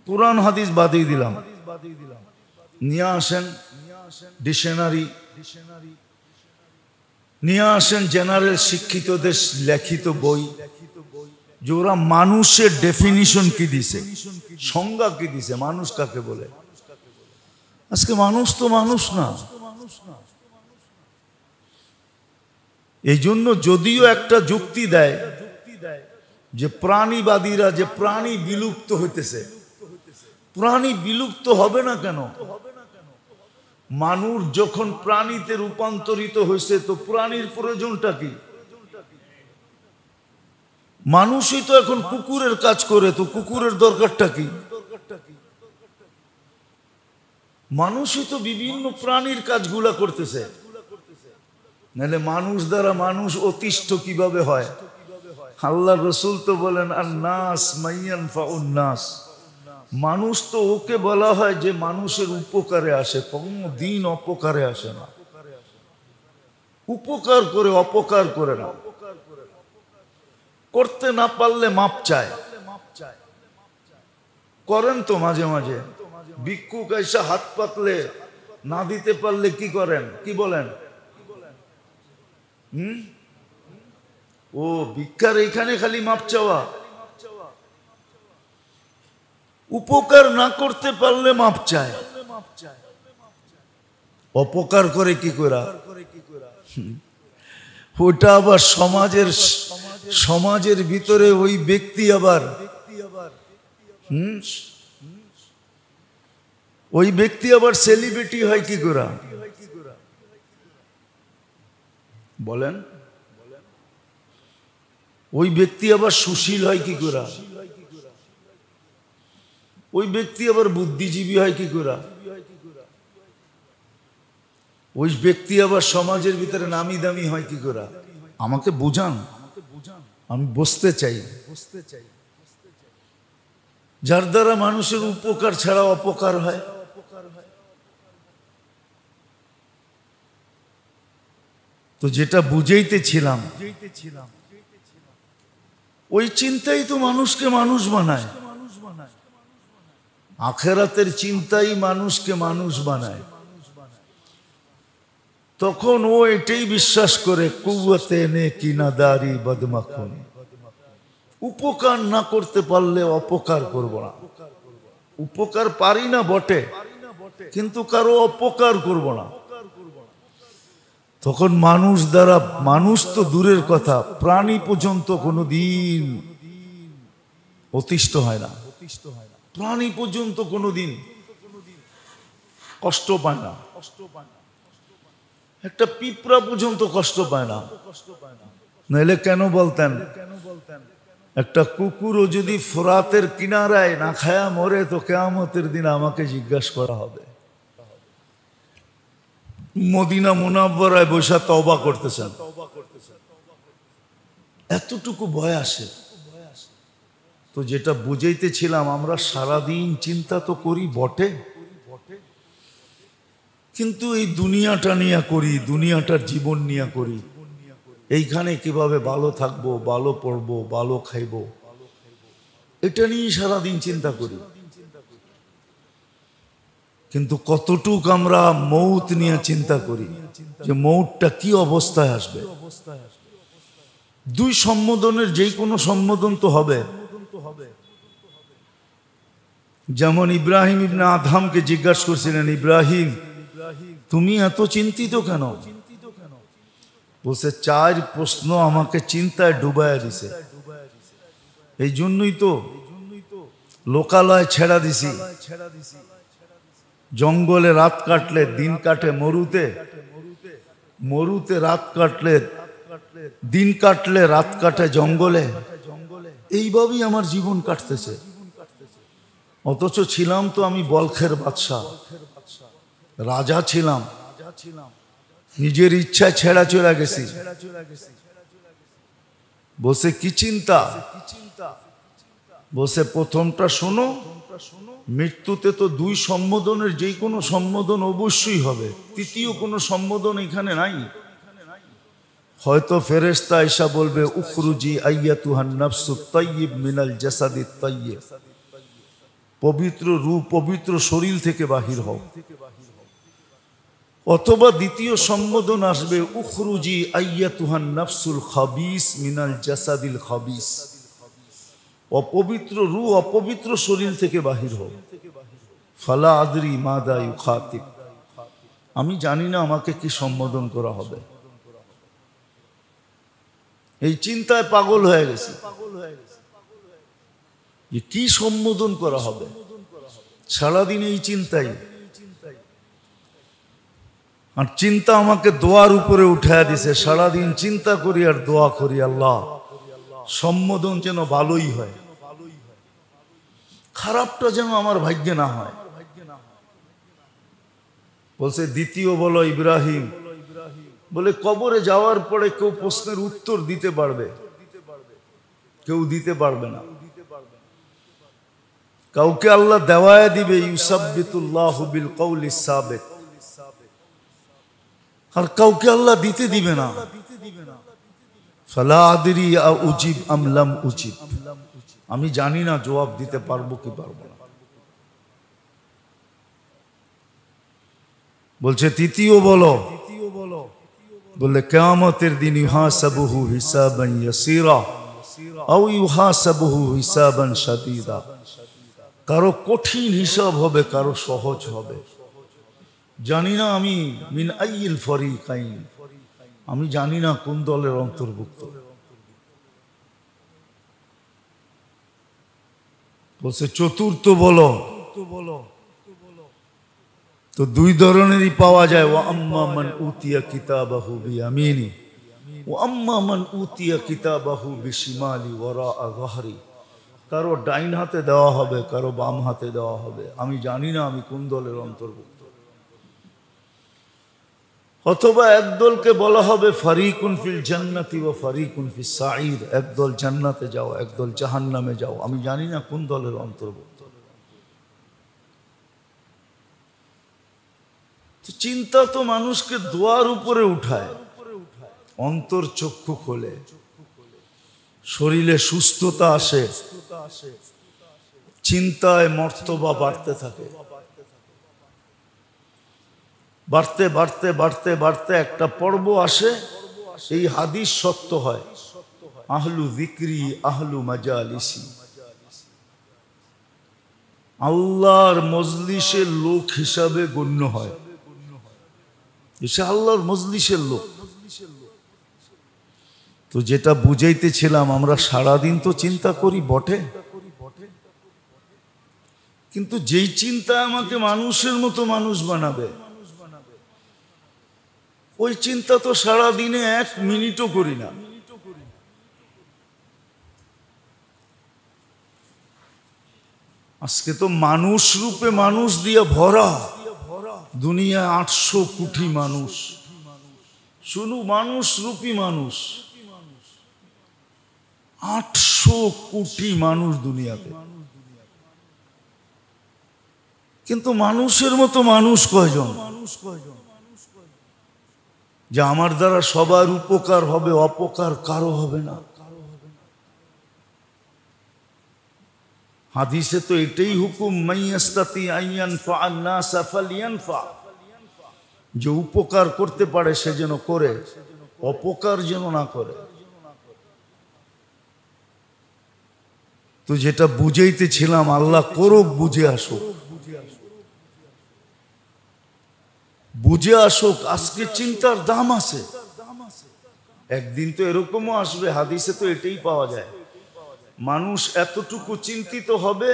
কোরআন হাদিস বাদিয়ে দিলাম, নিয়ে আসেন ডিকশনারি, নিয়ে আসেন জেনারেল শিক্ষিতদের লিখিত বই, যে ওরা মানুষের ডেফিনিশন কি দিছে, সংজ্ঞা কি দিছে, মানুষ কাকে বলে। আজকে মানুষ তো মানুষ না। এই জন্য যদিও একটা যুক্তি দেয় যে প্রাণীবাদীরা, যে প্রাণী বিলুপ্ত হইতেছে, প্রাণী বিলুপ্ত হবে না কেন? মানুষ যখন প্রাণীতে রূপান্তরিত হয়েছে তো প্রাণীর প্রয়োজনটা কি? মানুষই তো এখন কুকুরের কাজ করে, তো কুকুরের দরকারটা কি? মানুষই তো বিভিন্ন প্রাণীর কাজগুলা করতেছে, নাহলে মানুষ দ্বারা মানুষ অতিষ্ঠ কিভাবে হয়? আল্লাহ রসুল তো বলেন আন-নাস মাইয়ানফাউন নাস, মানুষ তো ওকে বলা হয় যে মানুষের উপকারে আসে, কোনো দিন অপকারে আসে না। উপকার করে, অপকার করে না। করতে না পারলে মাপ চায়, করেন তো মাঝে মাঝে। ভিক্ষুক এসে হাত পাতলে না দিতে পারলে কি করেন, কি বলেন? ও ভিক্ষার এইখানে খালি মাপ চাওয়া, উপকার না করতে পারলে মাপ চায়, অপকার করে কি করা? ওটা আবার সমাজের ভিতরে ওই ব্যক্তি আবার ওই ব্যক্তি আবার সেলিব্রিটি হয় কি করে বলেন? ওই ব্যক্তি আবার সুশীল হয় কি করে? ওই ব্যক্তি আবার বুদ্ধিজীবী হয় কি করে? ওই ব্যক্তি আবার সমাজের ভিতরে নামি দামি হয় কি করে? আমাকে বুঝান, আমি বুঝতে চাই। যার দ্বারা মানুষের উপকার ছাড়া অপকার হয়। তো যেটা বুঝাইতেছিলাম, ওই চিন্তাই তো মানুষকে মানুষ বানায়। আখেরাতের চিন্তাই মানুষকে মানুষ বানায়। তখন ও এটাই বিশ্বাস করে, কুওয়াতে নে কিনাদারি বদমাখন, উপকার না করতে পারলে অপকার করব না। উপকার পারি না বটে, কিন্তু কারো অপকার করব না। তখন মানুষ দ্বারা, মানুষ তো দূরের কথা, প্রাণী পর্যন্ত কোনোদিন অতিষ্ঠ হয় না। প্রাণী পর্যন্ত কোনোদিন কষ্ট পায় না। একটা পিঁপড়া পর্যন্ত কষ্ট পায় না। নাহলে কেন বলতেন, একটা কুকুরও যদি ফোরাতের কিনারায় না খায়া মরে তো কিয়ামতের দিন আমাকে জিজ্ঞাসা করা হবে। মদিনা মুনাওয়ারায় বসে তওবা করতেছেন, এতটুকু ভয় আসে। তো যেটা বুঝাইতেছিলাম, আমরা সারাদিন চিন্তা তো করি বটে, কিন্তু এই দুনিয়াটা নিয়ে করি, দুনিয়াটার জীবন নিয়ে করি। এইখানে কিভাবে ভালো থাকবো, ভালো পড়বো, ভালো খাইবো, এটা নিয়ে সারাদিন চিন্তা করি। কিন্তু কতটুক আমরা মৌত নিয়ে চিন্তা করি, যে মৌতটা কি অবস্থায় আসবে। দুই সম্বোধনের যে কোনো সম্বোধন তো হবে। যেমন ইব্রাহিম ইবনে আদহামকে জিজ্ঞাসা করছিলেন, ইব্রাহিম তুমি এত চিন্তিত কেন? বলছে, চার প্রশ্ন আমাকে চিন্তায় ডুবাইয়া দিছে, এই জন্যই তো লোকালয় ছেড়া দিছি। জঙ্গলে রাত কাটলে দিন কাটে মরুতে, মরুতে রাত কাটলে দিন কাটলে রাত কাটে জঙ্গলে। এইভাবেই আমার জীবন কাটতেছে। অথচ ছিলাম তো আমি বলখের বাদশাহ, রাজা ছিলাম, নিজের ইচ্ছায় ছেড়া চলে গেছি। বসে কি চিন্তা? বসে প্রথমটা শোনো, মৃত্যুতে তো দুই সম্বোধনের যে কোনো সম্বোধন অবশ্যই হবে। তৃতীয় কোনো সম্বোধন এখানে নাই। হয়তো ফেরেশতা আয়েশা বলবে, উখরুজি আইয়াতুহান নাফসুত তাইয়্যিব মিনাল জাসাদিত তাইয়্যিব, পবিত্র রূহ পবিত্র শরীর থেকে বাহির হও। অথবা দ্বিতীয় সম্বোধন আসবে, উখরুজি আইয়াতুহান নাফসুল খাবিস মিনাল জাসাদিল খাবিস, অপবিত্র রূহ অপবিত্র শরীর থেকে বাহির হও। ফালা আদরি মাদা ইউখাতিব, আমি জানি না আমাকে কি সম্বোধন করা হবে। এই চিন্তায় পাগল হয়ে গেছে যে কি সম্বোধন করা হবে। সারাদিন এই চিন্তাই, আর চিন্তা আমাকে দোয়ার উপরে উঠায় দিছে। সারাদিন চিন্তা করি আর দোয়া করি, আল্লাহ সম্বোধন যেন ভালোই হয়, খারাপটা যেন আমার ভাগ্যে না হয়। বলছে দ্বিতীয় বলো ইব্রাহিম, বলে কবরে যাওয়ার পরে কেউ প্রশ্নের উত্তর দিতে পারবে? কেউ দিতে পারবে না। কাউকে আল্লাহ দেওয়ায় দিবে, ইউসাব্বিতুল্লাহু বিল কওলিস সাবিত, আর কাউকে আল্লাহ দিতে দিবে না। ফালা আদরি আ উজিব আম লাম উজিব, আমি জানি না জবাব দিতে পারবো কি পারবো না। বলছে তৃতীয় বলো, বলে কিয়ামতের দিন ইউহাসাবুহু হিসাবান ইয়াসীরা আও ইউহাসাবুহু হিসাবান শাদীদা, কারো কঠিন হিসাব হবে, কারো সহজ হবে। জানি না আমি মিন আইয়িল ফরিকাইন, আমি জানি না কোন দলের অন্তর্ভুক্ত। বলছে চতুর্থ বলো, তো দুই ধরনেরই পাওয়া যায়। ওয়া আম্মা মান উতিয়া কিতাবাহু বিয়ামিনি ওয়া আম্মা মান উতিয়া কিতাবাহু বিশিমালি ওয়ারাআ যাহরি। কারো ডাইন হাতে দেওয়া হবে, কারো বাম হাতে দেওয়া হবে। আমি জানি না আমি কোন দলের অন্তর্ভুক্ত। অথবা একদলকে বলা হবে ফারিকুন ফিল জান্নাতি ওয়া ফারিকুন ফিস সাঈর, একদল জান্নাতে যাও, একদল জাহান্নামে যাও। আমি জানি না কোন দলের অন্তর্ভুক্ত। চিন্তা তো মানুষকে দোয়ার উপরে উঠায়, অন্তর চক্ষু খোলে, শরীরে সুস্থতা আসে, চিন্তায় মর্তবা বাড়তে থাকে। বাড়তে বাড়তে বাড়তে বাড়তে একটা পর্ব আসে, এই হাদিস সত্য হয়, আহলু যিকরি আহলু মাজালিসি, আল্লাহর মজলিসের লোক হিসাবে গণ্য হয়। এসে আল্লাহর মজলিসের লোক। তো যেটা বুঝাইতেছিলাম, আমরা সারাদিন তো চিন্তা করি বটে, কিন্তু যেই চিন্তা আমাকে মানুষের মতো মানুষ বানাবে, ওই চিন্তা তো সারাদিনে 1 মিনিটও করি না। আজকে তো মানুষ রূপে মানুষ দিয়ে ভরা দুনিয়া, 800 কোটি মানুষ, শুধু মানুষ রূপী মানুষ, 800 কোটি মানুষ দুনিয়াতে। কিন্তু মানুষের মতো মানুষ কয়জন? যে আমার দ্বারা সবার উপকার হবে, অপকার কারো হবে না। হাদিসে তো এটাই হুকুম, মাইয়াস্তাতি আইয়ানফা আন-নাসা ফালইয়ানফা, যে উপকার করতে পারে সে যেন করে, অপকার যেন না করে। তো যেটা বুঝাইতেছিলাম, আল্লাহ করুক, বুঝে আসুক, বুঝে আসুক। আজকে চিন্তার দাম আছে, একদিন তো এরকমও আসবে। হাদিসে তো এটাই পাওয়া যায়, মানুষ এতটুকু চিন্তিত হবে,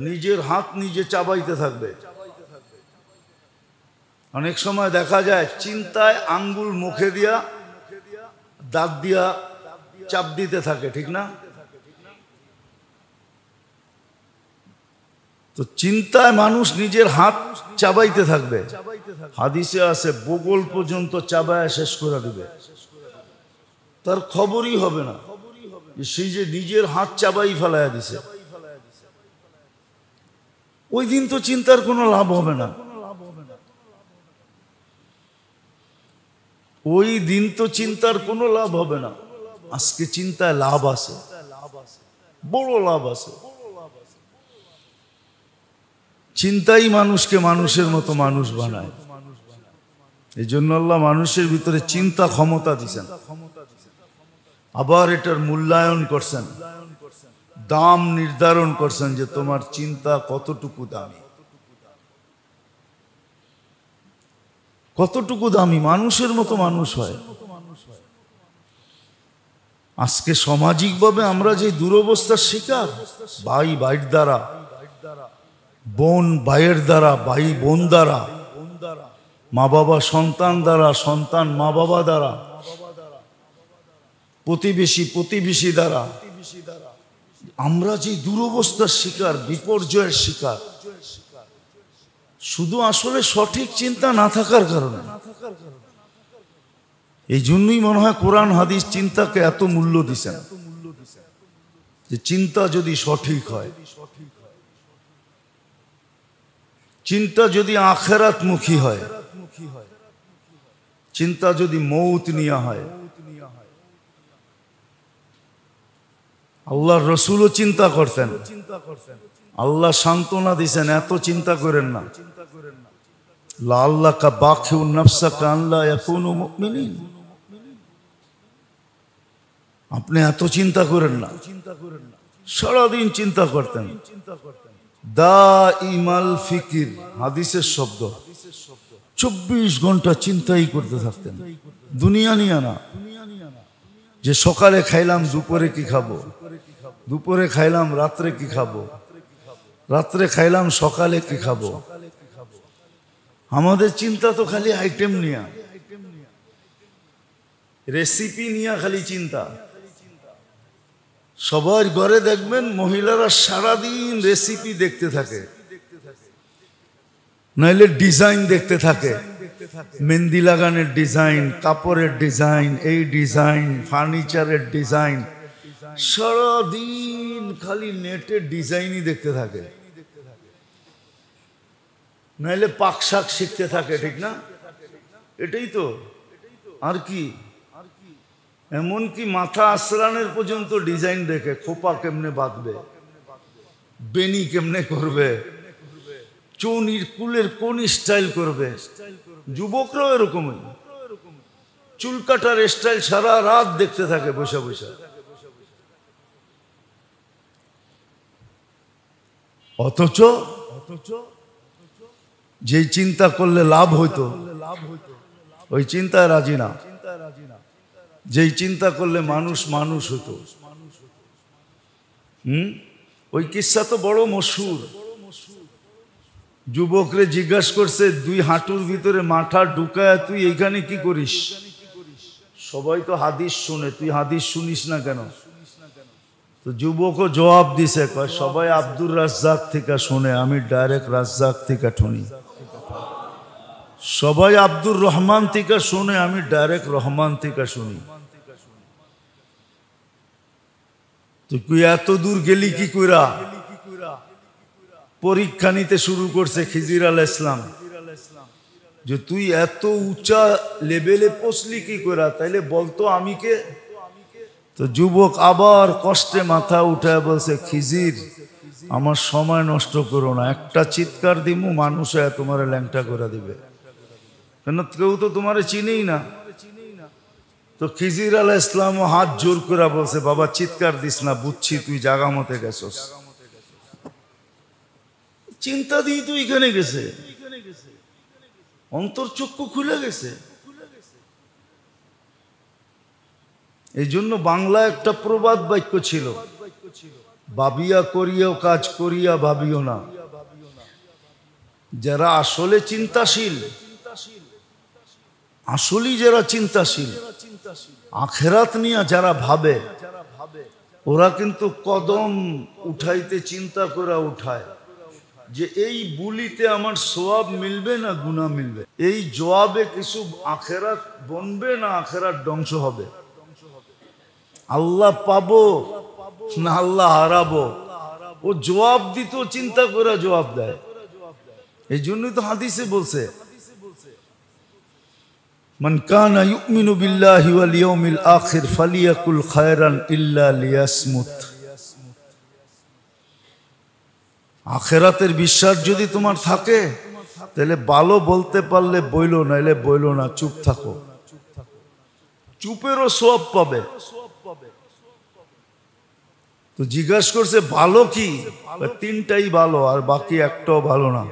নিজের হাত নিজে চাবাইতে থাকবে। অনেক সময় দেখা যায় চিন্তায় আঙ্গুল মুখে দিয়া, দাঁত দিয়া চাপ দিতে থাকে, ঠিক না? তো চিন্তায় মানুষ নিজের হাত চাবাইতে থাকবে। হাদিসে আছে বগল পর্যন্ত চাবায়া শেষ করে দিবে, তার খবরই হবে না সেই যে নিজের হাত চাবাই ফেলাইয়া দিছে। ওই দিন তো চিন্তার কোনো লাভ হবে না, ওই দিন তো চিন্তার কোনো লাভ হবে না। আজকে চিন্তায় লাভ আছে, বড় লাভ আছে। চিন্তাই মানুষকে মানুষের মতো মানুষ বানায়। এই জন্য আল্লাহ মানুষের ভিতরে চিন্তা ক্ষমতা দিয়েছেন, আবার এটার মূল্যায়ন করছেন, দাম নির্ধারণ করছেন যে তোমার চিন্তা কতটুকু দামি, কতটুকু দামি, মানুষের মতো মানুষ হয়। আজকে সামাজিকভাবে আমরা যে দুরবস্থার শিকার, ভাই ভাইয়ের দ্বারা, বোন ভাইয়ের দ্বারা, ভাই বোন দ্বারা, মা বাবা সন্তান দ্বারা, সন্তান মা বাবা দ্বারা, প্রতিবেশী প্রতিবেশী দ্বারা, আমরা যে দুরবস্থার শিকার, বিপর্যয়ের শিকার, শুধু আসলে সঠিক চিন্তা না থাকার কারণে। এই জন্যই মনে হয় কোরআন হাদিস চিন্তাকে এত মূল্য দিছেন, যে চিন্তা যদি সঠিক হয়, চিন্তা যদি আখিরাত মুখী হয়, চিন্তা যদি মৌত নিয়া হয়। আল্লাহর রাসূলও চিন্তা করতেন, আল্লাহ সান্ত্বনা দিয়েছেন এত চিন্তা করেন না, লাআল্লাকা বাখিউন নাফসাকা আল্লা ইয়াকুনু মুমিনিন, আপনি এত চিন্তা করেন না। সারাদিন চিন্তা করতেন, দাইমাল ফিকির, হাদিসের শব্দ, 24 ঘন্টা চিন্তাই করতে থাকতেন, দুনিয়া নিয়ে না। যে সকালে খাইলাম দুপুরে কি খাবো, দুপুরে খাইলাম রাত্রে কি খাবো, রাত্রে খাইলাম সকালে কি খাবো, আমাদের চিন্তা তো খালি আইটেম নিয়া, রেসিপি নিয়া খালি চিন্তা। সবার ঘরে দেখবেন মহিলারা সারাদিন রেসিপি দেখতে থাকে, নাইলে ডিজাইন দেখতে থাকে, মেহেন্দি লাগানোর ডিজাইন, কাপড়ের ডিজাইন, এই ডিজাইন, ফার্নিচারের ডিজাইন, সারাদিন খালি নেটের ডিজাইনই দেখতে থাকে, নাইলে পাক শাক শিখতে থাকে, ঠিক না? এটাই তো, আর কি? এমনকি মাথা আশ্রানের পর্যন্ত ডিজাইন দেখে, খোপা কেমনে বাঁধবে, বেনি কেমনে করবে, চৌনির কুলের কোন স্টাইল করবে। যুবকরাও এরকমই, চুল কাটার স্টাইল সারা রাত দেখতে থাকে বসে বসে। অথচ যেই চিন্তা করলে লাভ হইতো ওই চিন্তায় রাজি না, যেই চিন্তা করলে মানুষ মানুষ হতো। ওই কিস্সা তো বড় মশহুর। যুবকরে জিজ্ঞাসা করছে, দুই হাঁটুর ভিতরে মাথা ঢুকায় তুই এইখানে কি করিস? সবাই তো হাদিস শুনে, তুই হাদিস শুনিস না কেন? তো যুবকও জবাব দিছে, কয় সবাই আব্দুর রাজ্জাক থেকে শুনে, আমি ডাইরেক্ট রাজ্জাক থেকে শুনি। সবাই আব্দুর রহমান থেকে শুনে, আমি ডাইরেক্ট রহমান থেকে শুনি। তুই এত দূর গেলি কি কইরা? পরীক্ষা নিতে শুরু করছে খিজির আলাইহিস সালাম, যে তুই এত উঁচা লেভেলে পৌঁছলি কি কইরা, তাইলে বলতো আমি কে? তো যুবক আবার কষ্টে মাথা উঠায় বলছে, খিজির আমার সময় নষ্ট করো না, একটা চিৎকার দিমু মানুষ তোমার ল্যাংটা করে দিবে, কেন কেউ তো তোমার চিনেই না। তো খিজির আলাইহিস সালাম হাত জোর করে বলছে, বাবা চিৎকার দিস না, বুঝছি তুই জাগা মতে গেছস। চিন্তা দিয়ে তো এখানে গেছে, অন্তর্চক্ষু খুলে গেছে। এই জন্য বাংলা একটা প্রবাদ বাক্য ছিল, ভাবিয়া করিও কাজ করিয়া ভাবিও না। যারা আসলে চিন্তাশীল, আসলেই যারা চিন্তাশীল, আখেরাত নিয়ে যারা ভাবে, ওরা কিন্তু কদম উঠাইতে চিন্তা করে উঠায় যে এই বুলিতে আমার সওয়াব মিলবে না গুনাহ মিলবে, এই জবাবে কিছু আখেরাত বনবে না আখেরাত ধ্বংস হবে, আল্লাহ পাবো না আল্লাহ হারাবো। ও জবাব দিত চিন্তা করে জবাব দেয়। এই জন্যই তো হাদিসে বলছে, মান কানা ইউমিনু বিল্লাহি ওয়াল ইয়াউমিল আখির ফালিয়াকুল খায়রান ইল্লা লিয়াসমুত। আখেরাতের বিশ্বাস যদি তোমার থাকে তাহলে ভালো বলতে পারলে বইলো, নাইলে বইলো না, চুপ থাকো। চুপেরও সওয়াব পাবে। তো জিজ্ঞাসা করছে ভালো কি? তিনটাই ভালো, আর বাকি একটাও ভালো না।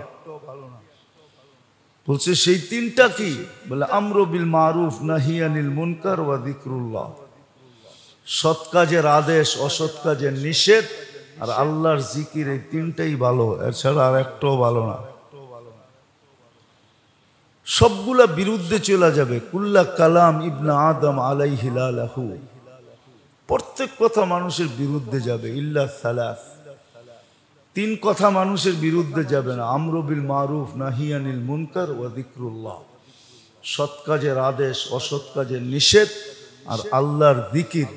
বলছে সেই তিনটা কি? বলে আমরু বিল মারুফ নাহি আনিল মুনকার ওয়া যিকরুল্লাহ। সৎ কাজের আদেশ, অসৎ কাজের নিষেধ, আর আল্লাহর জিকির, এই তিনটাই ভালো, এছাড়া আর একটাও ভালো না। সবগুলা বিরুদ্ধে চলে যাবে। কুল্লা কালাম ইবনা আদম আলাইহি লাহু, প্রত্যেক কথা মানুষের বিরুদ্ধে যাবে। ইল্লা সালাস, তিন কথা মানুষের বিরুদ্ধে যাবে না। আমরু বিল মারুফ নাহি আনিল মুনকার ওয়া যিকরুল্লাহ, সৎ কাজের আদেশ, অসৎ কাজের নিষেধ, আর আল্লাহর জিকির,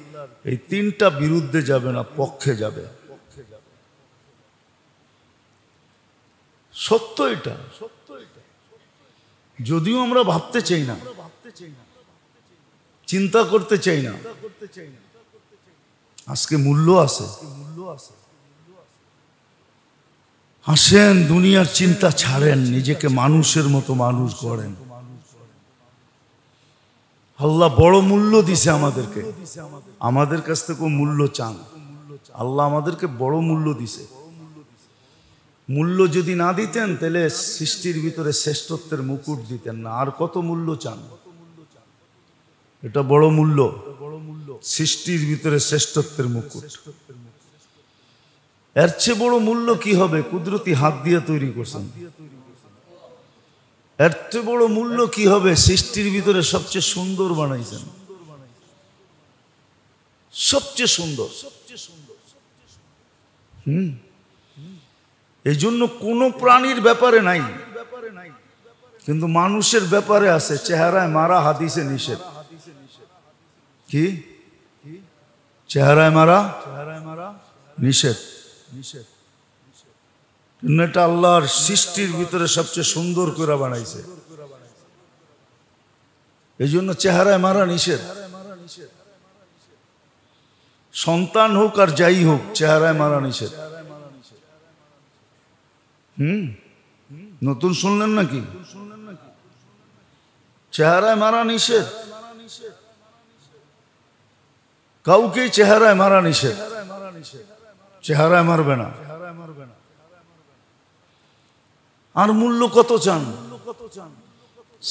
এই তিনটা বিরুদ্ধে যাবে না, পক্ষে যাবে। সত্য এটা, যদিও আমরা ভাবতে চাই না, চিন্তা করতে চাই না। আজকে মূল্য আছে। আসেন দুনিয়ার চিন্তা ছাড়েন, নিজেকে মানুষের মতো মানুষ গড়েন। আল্লাহ বড় মূল্য দিছে আমাদেরকে, আমাদের কাছ থেকে মূল্য চান। আল্লাহ আমাদেরকে বড় মূল্য দিছে। মূল্য যদি না দিতেন তাহলে সৃষ্টির ভিতরে শ্রেষ্ঠত্বের মুকুট দিতেন না। আর কত মূল্য চান? এটা বড় মূল্য, সৃষ্টির ভিতরে শ্রেষ্ঠত্বের মুকুট। এর চেয়ে বড় মূল্য কি হবে? কুদরতি হাত দিয়ে তৈরি করছেন। এর চেয়ে বড় মূল্য কি হবে? সৃষ্টির ভিতরে সবচেয়ে সুন্দর বানাইছেন, সবচেয়ে সুন্দর। এই জন্য কোনো প্রাণীর ব্যাপারে নাই, কিন্তু মানুষের ব্যাপারে আছে। চেহারায় মারা হাদিসে নিষেধ। কি চেহারায় মারা নিষেধ। এটা আল্লাহর সৃষ্টির ভিতরে সবচেয়ে সুন্দর করে বানাইছে, এই জন্য চেহারায় মারা নিষেধ। সন্তান হোক আর যাই হোক, চেহারায় মারা নিষেধ। নতুন শুনলেন নাকি? চেহারায় মারা নিষেধ, কাউকেই চেহারায় মারা নিষেধ। চেহারায় মারবে না। আর মূল্য কত চান?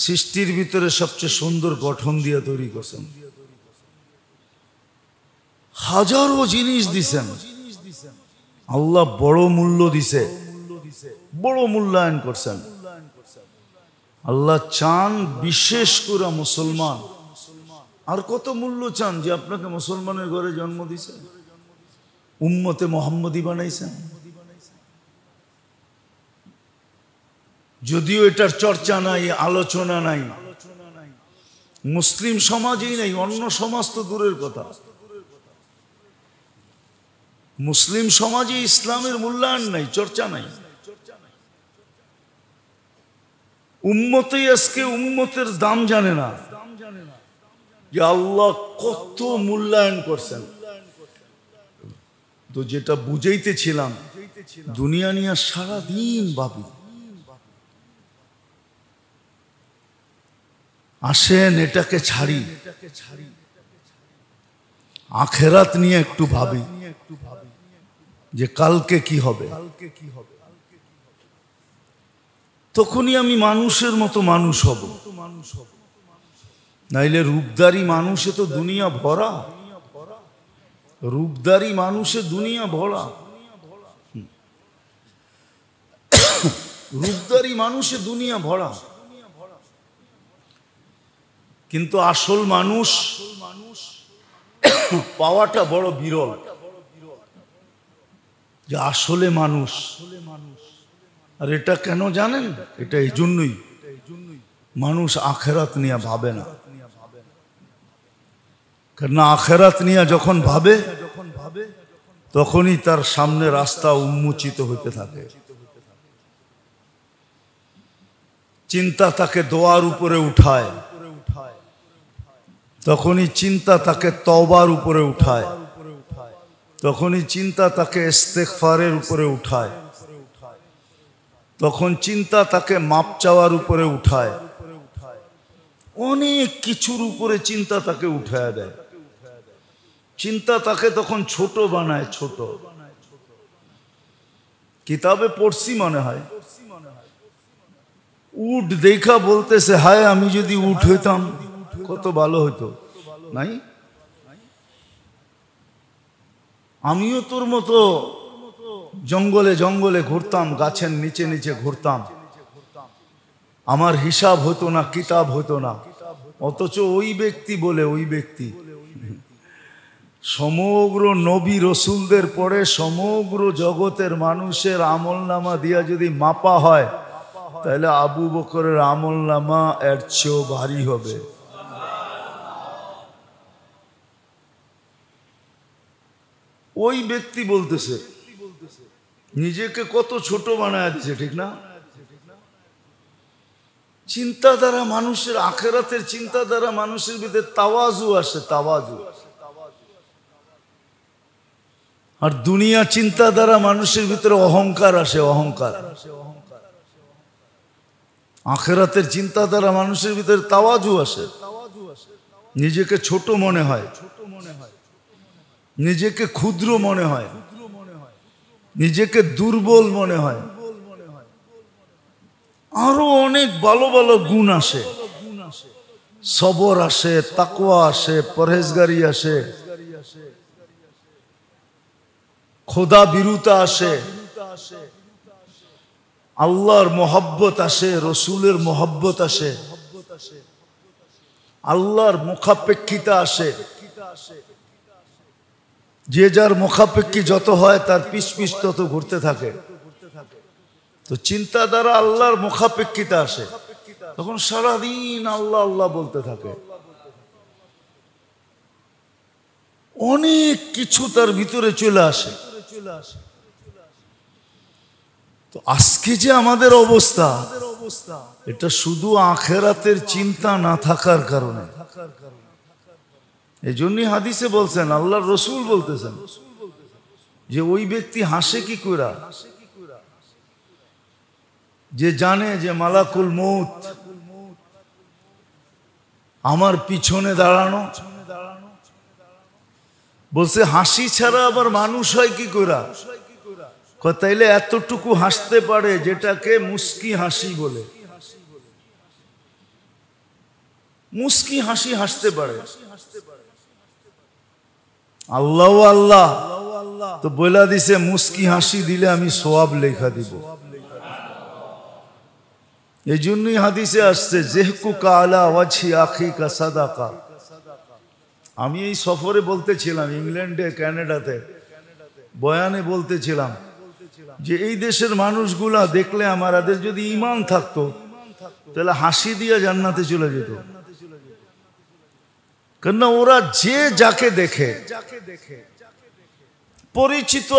সৃষ্টির ভিতরে সবচেয়ে সুন্দর গঠন দিয়ে তৈরি করছেন, হাজারো জিনিস দিছেন। আল্লাহ বড় মূল্য দিছে, বড় মূল্যায়ন করছেন। আল্লাহ চান বিশেষ করে মুসলমান। আর কত মূল্য চান যে আপনাকে মুসলমানের ঘরে জন্ম দিছে, উম্মতে মুহাম্মদী বানাইছেন। যদিও এটার চর্চা নাই, আলোচনা নাই, মুসলিম সমাজেই নাই, অন্য সমাজ তো দূরের কথা। মুসলিম সমাজে ইসলামের মূল্যায়ন নাই, চর্চা নাই। উম্মতেই আজকে উম্মতের দাম জানে না যে আল্লাহ কত মূল্যায়ন করছেন। তো যেটা বুঝাইতেছিলাম, দুনিয়া নিয়ে সারাদিন ভাবি, আসেন এটাকে ছাড়ি, আখেরাত নিয়ে একটু ভাবি যে কালকে কি হবে। তখনই আমি মানুষের মতো মানুষ হব, নাইলে রূপদারি মানুষে তো দুনিয়া ভরা। রূপদারি মানুষে দুনিয়া ভরা, রূপদারি মানুষে দুনিয়া ভরা। কিন্তু আসল মানুষ পাওয়াটা বড় বিরল। যে আসলে মানুষ, আর এটা কেন জানেন? এটা এই জন্যই মানুষ আখেরাত নিয়ে ভাবে না। কেন আখেরাত নিয়ে যখন ভাবে, তখনই তার সামনে রাস্তা উন্মোচিত হতে থাকে। চিন্তা তাকে দোয়ার উপরে উঠায়, তখনই চিন্তা তাকে তওবার উপরে উঠায়, তখনই চিন্তা তাকে ইস্তেগফারের উপরে উঠায়, তখন চিন্তা তাকে মাপ চাওয়ার উপরে উঠায়। অনেক কিছুর উপরে চিন্তা তাকে উঠায় দেয়। চিন্তা তাকে তখন ছোট বানায়। ছোট কিতাবে পড়ছি মনে হয়, উট দেখা বলতেছে, হায় আমি যদি উট হইতাম কত ভালো হইতো। নাই, আমিও তোর মতো জঙ্গলে জঙ্গলে ঘুরতাম, গাছের নিচে নিচে ঘুরতাম, আমার হিসাব হতো না, কিতাব হতো না। অথচ ওই ব্যক্তি বলে, ওই ব্যক্তি সমগ্র নবী রসুলদের পরে সমগ্র জগতের মানুষের আমলনামা দিয়া যদি মাপা হয়, তাহলে আবু বকরের আমলনামা এর চেয়েও ভারী হবে। ওই ব্যক্তি বলতেছে, নিজেকে কত ছোট বানায় দিছে, ঠিক না? চিন্তাধারা মানুষের, আখেরাতের চিন্তাধারা মানুষের ভিতরে তাওয়াজু আসে, তাওয়াজু। আর দুনিয়া চিন্তাধারা মানুষের ভিতরে অহংকার আসে, অহংকার। আখেরাতের চিন্তাধারা মানুষের ভিতরে তাওয়াজু আসে, নিজেকে ছোট মনে হয়, নিজেকে ক্ষুদ্র মনে হয়, নিজেকে দুর্বল মনে হয়। আরো অনেক ভালো ভালো গুণ আসে, সবর আসে, তাকওয়া আসে, পরহেজগারি আসে, খোদা বিরুতা আসে। আল্লাহর মোহাব্বত আসে, রসুলের মোহাব্বত আসে, আল্লাহর মুখাপেক্ষিতা আসে। যে যার মুখাপেক্ষী যত হয় তার পিছ পিছ তত ঘুরতে থাকে। তো চিন্তা দ্বারা আল্লাহর মুখাপেক্ষিতা আসে, তখন সারাদিন আল্লাহ আল্লাহ বলতে থাকে। অনেক কিছু তার ভিতরে চলে আসে। তো আজকে যে আমাদের অবস্থা, এটা শুধু আখেরাতের চিন্তা না থাকার কারণে। এই জন্যই হাদিসে বলছেন, আল্লাহর রসুল বলতেছেন যে ওই ব্যক্তি হাসে কি কইরা, যে জানে যে মালাকুল মউত আমার পিছনে দাঁড়ানো। বলছে হাসি ছাড়া আবার মানুষ হয় কি কইরা? তাইলে এতটুকু হাসতে পারে যেটাকে মুস্কি হাসি বলে। মুস্কি হাসি হাসতে পারে। আল্লাহ আল্লাহ তো বইলা দিছে, মুস্কি হাসি দিলে আমি সওয়াব লেখা দিব। এই জন্যই হাদিসে আসছে, জেহকুকা আলা ওয়াজহি আখিকা সাদাকা। আমি এই সফরে বলতেছিলাম, ইংল্যান্ডে, কানাডাতে বয়ানে বলতেছিলাম যে এই দেশের মানুষগুলা দেখলে আমাদের যদি ঈমান থাকতো তাহলে হাসি দিয়ে জান্নাতে চলে যেত। কেননা ওরা যে যাকে দেখে, পরিচিত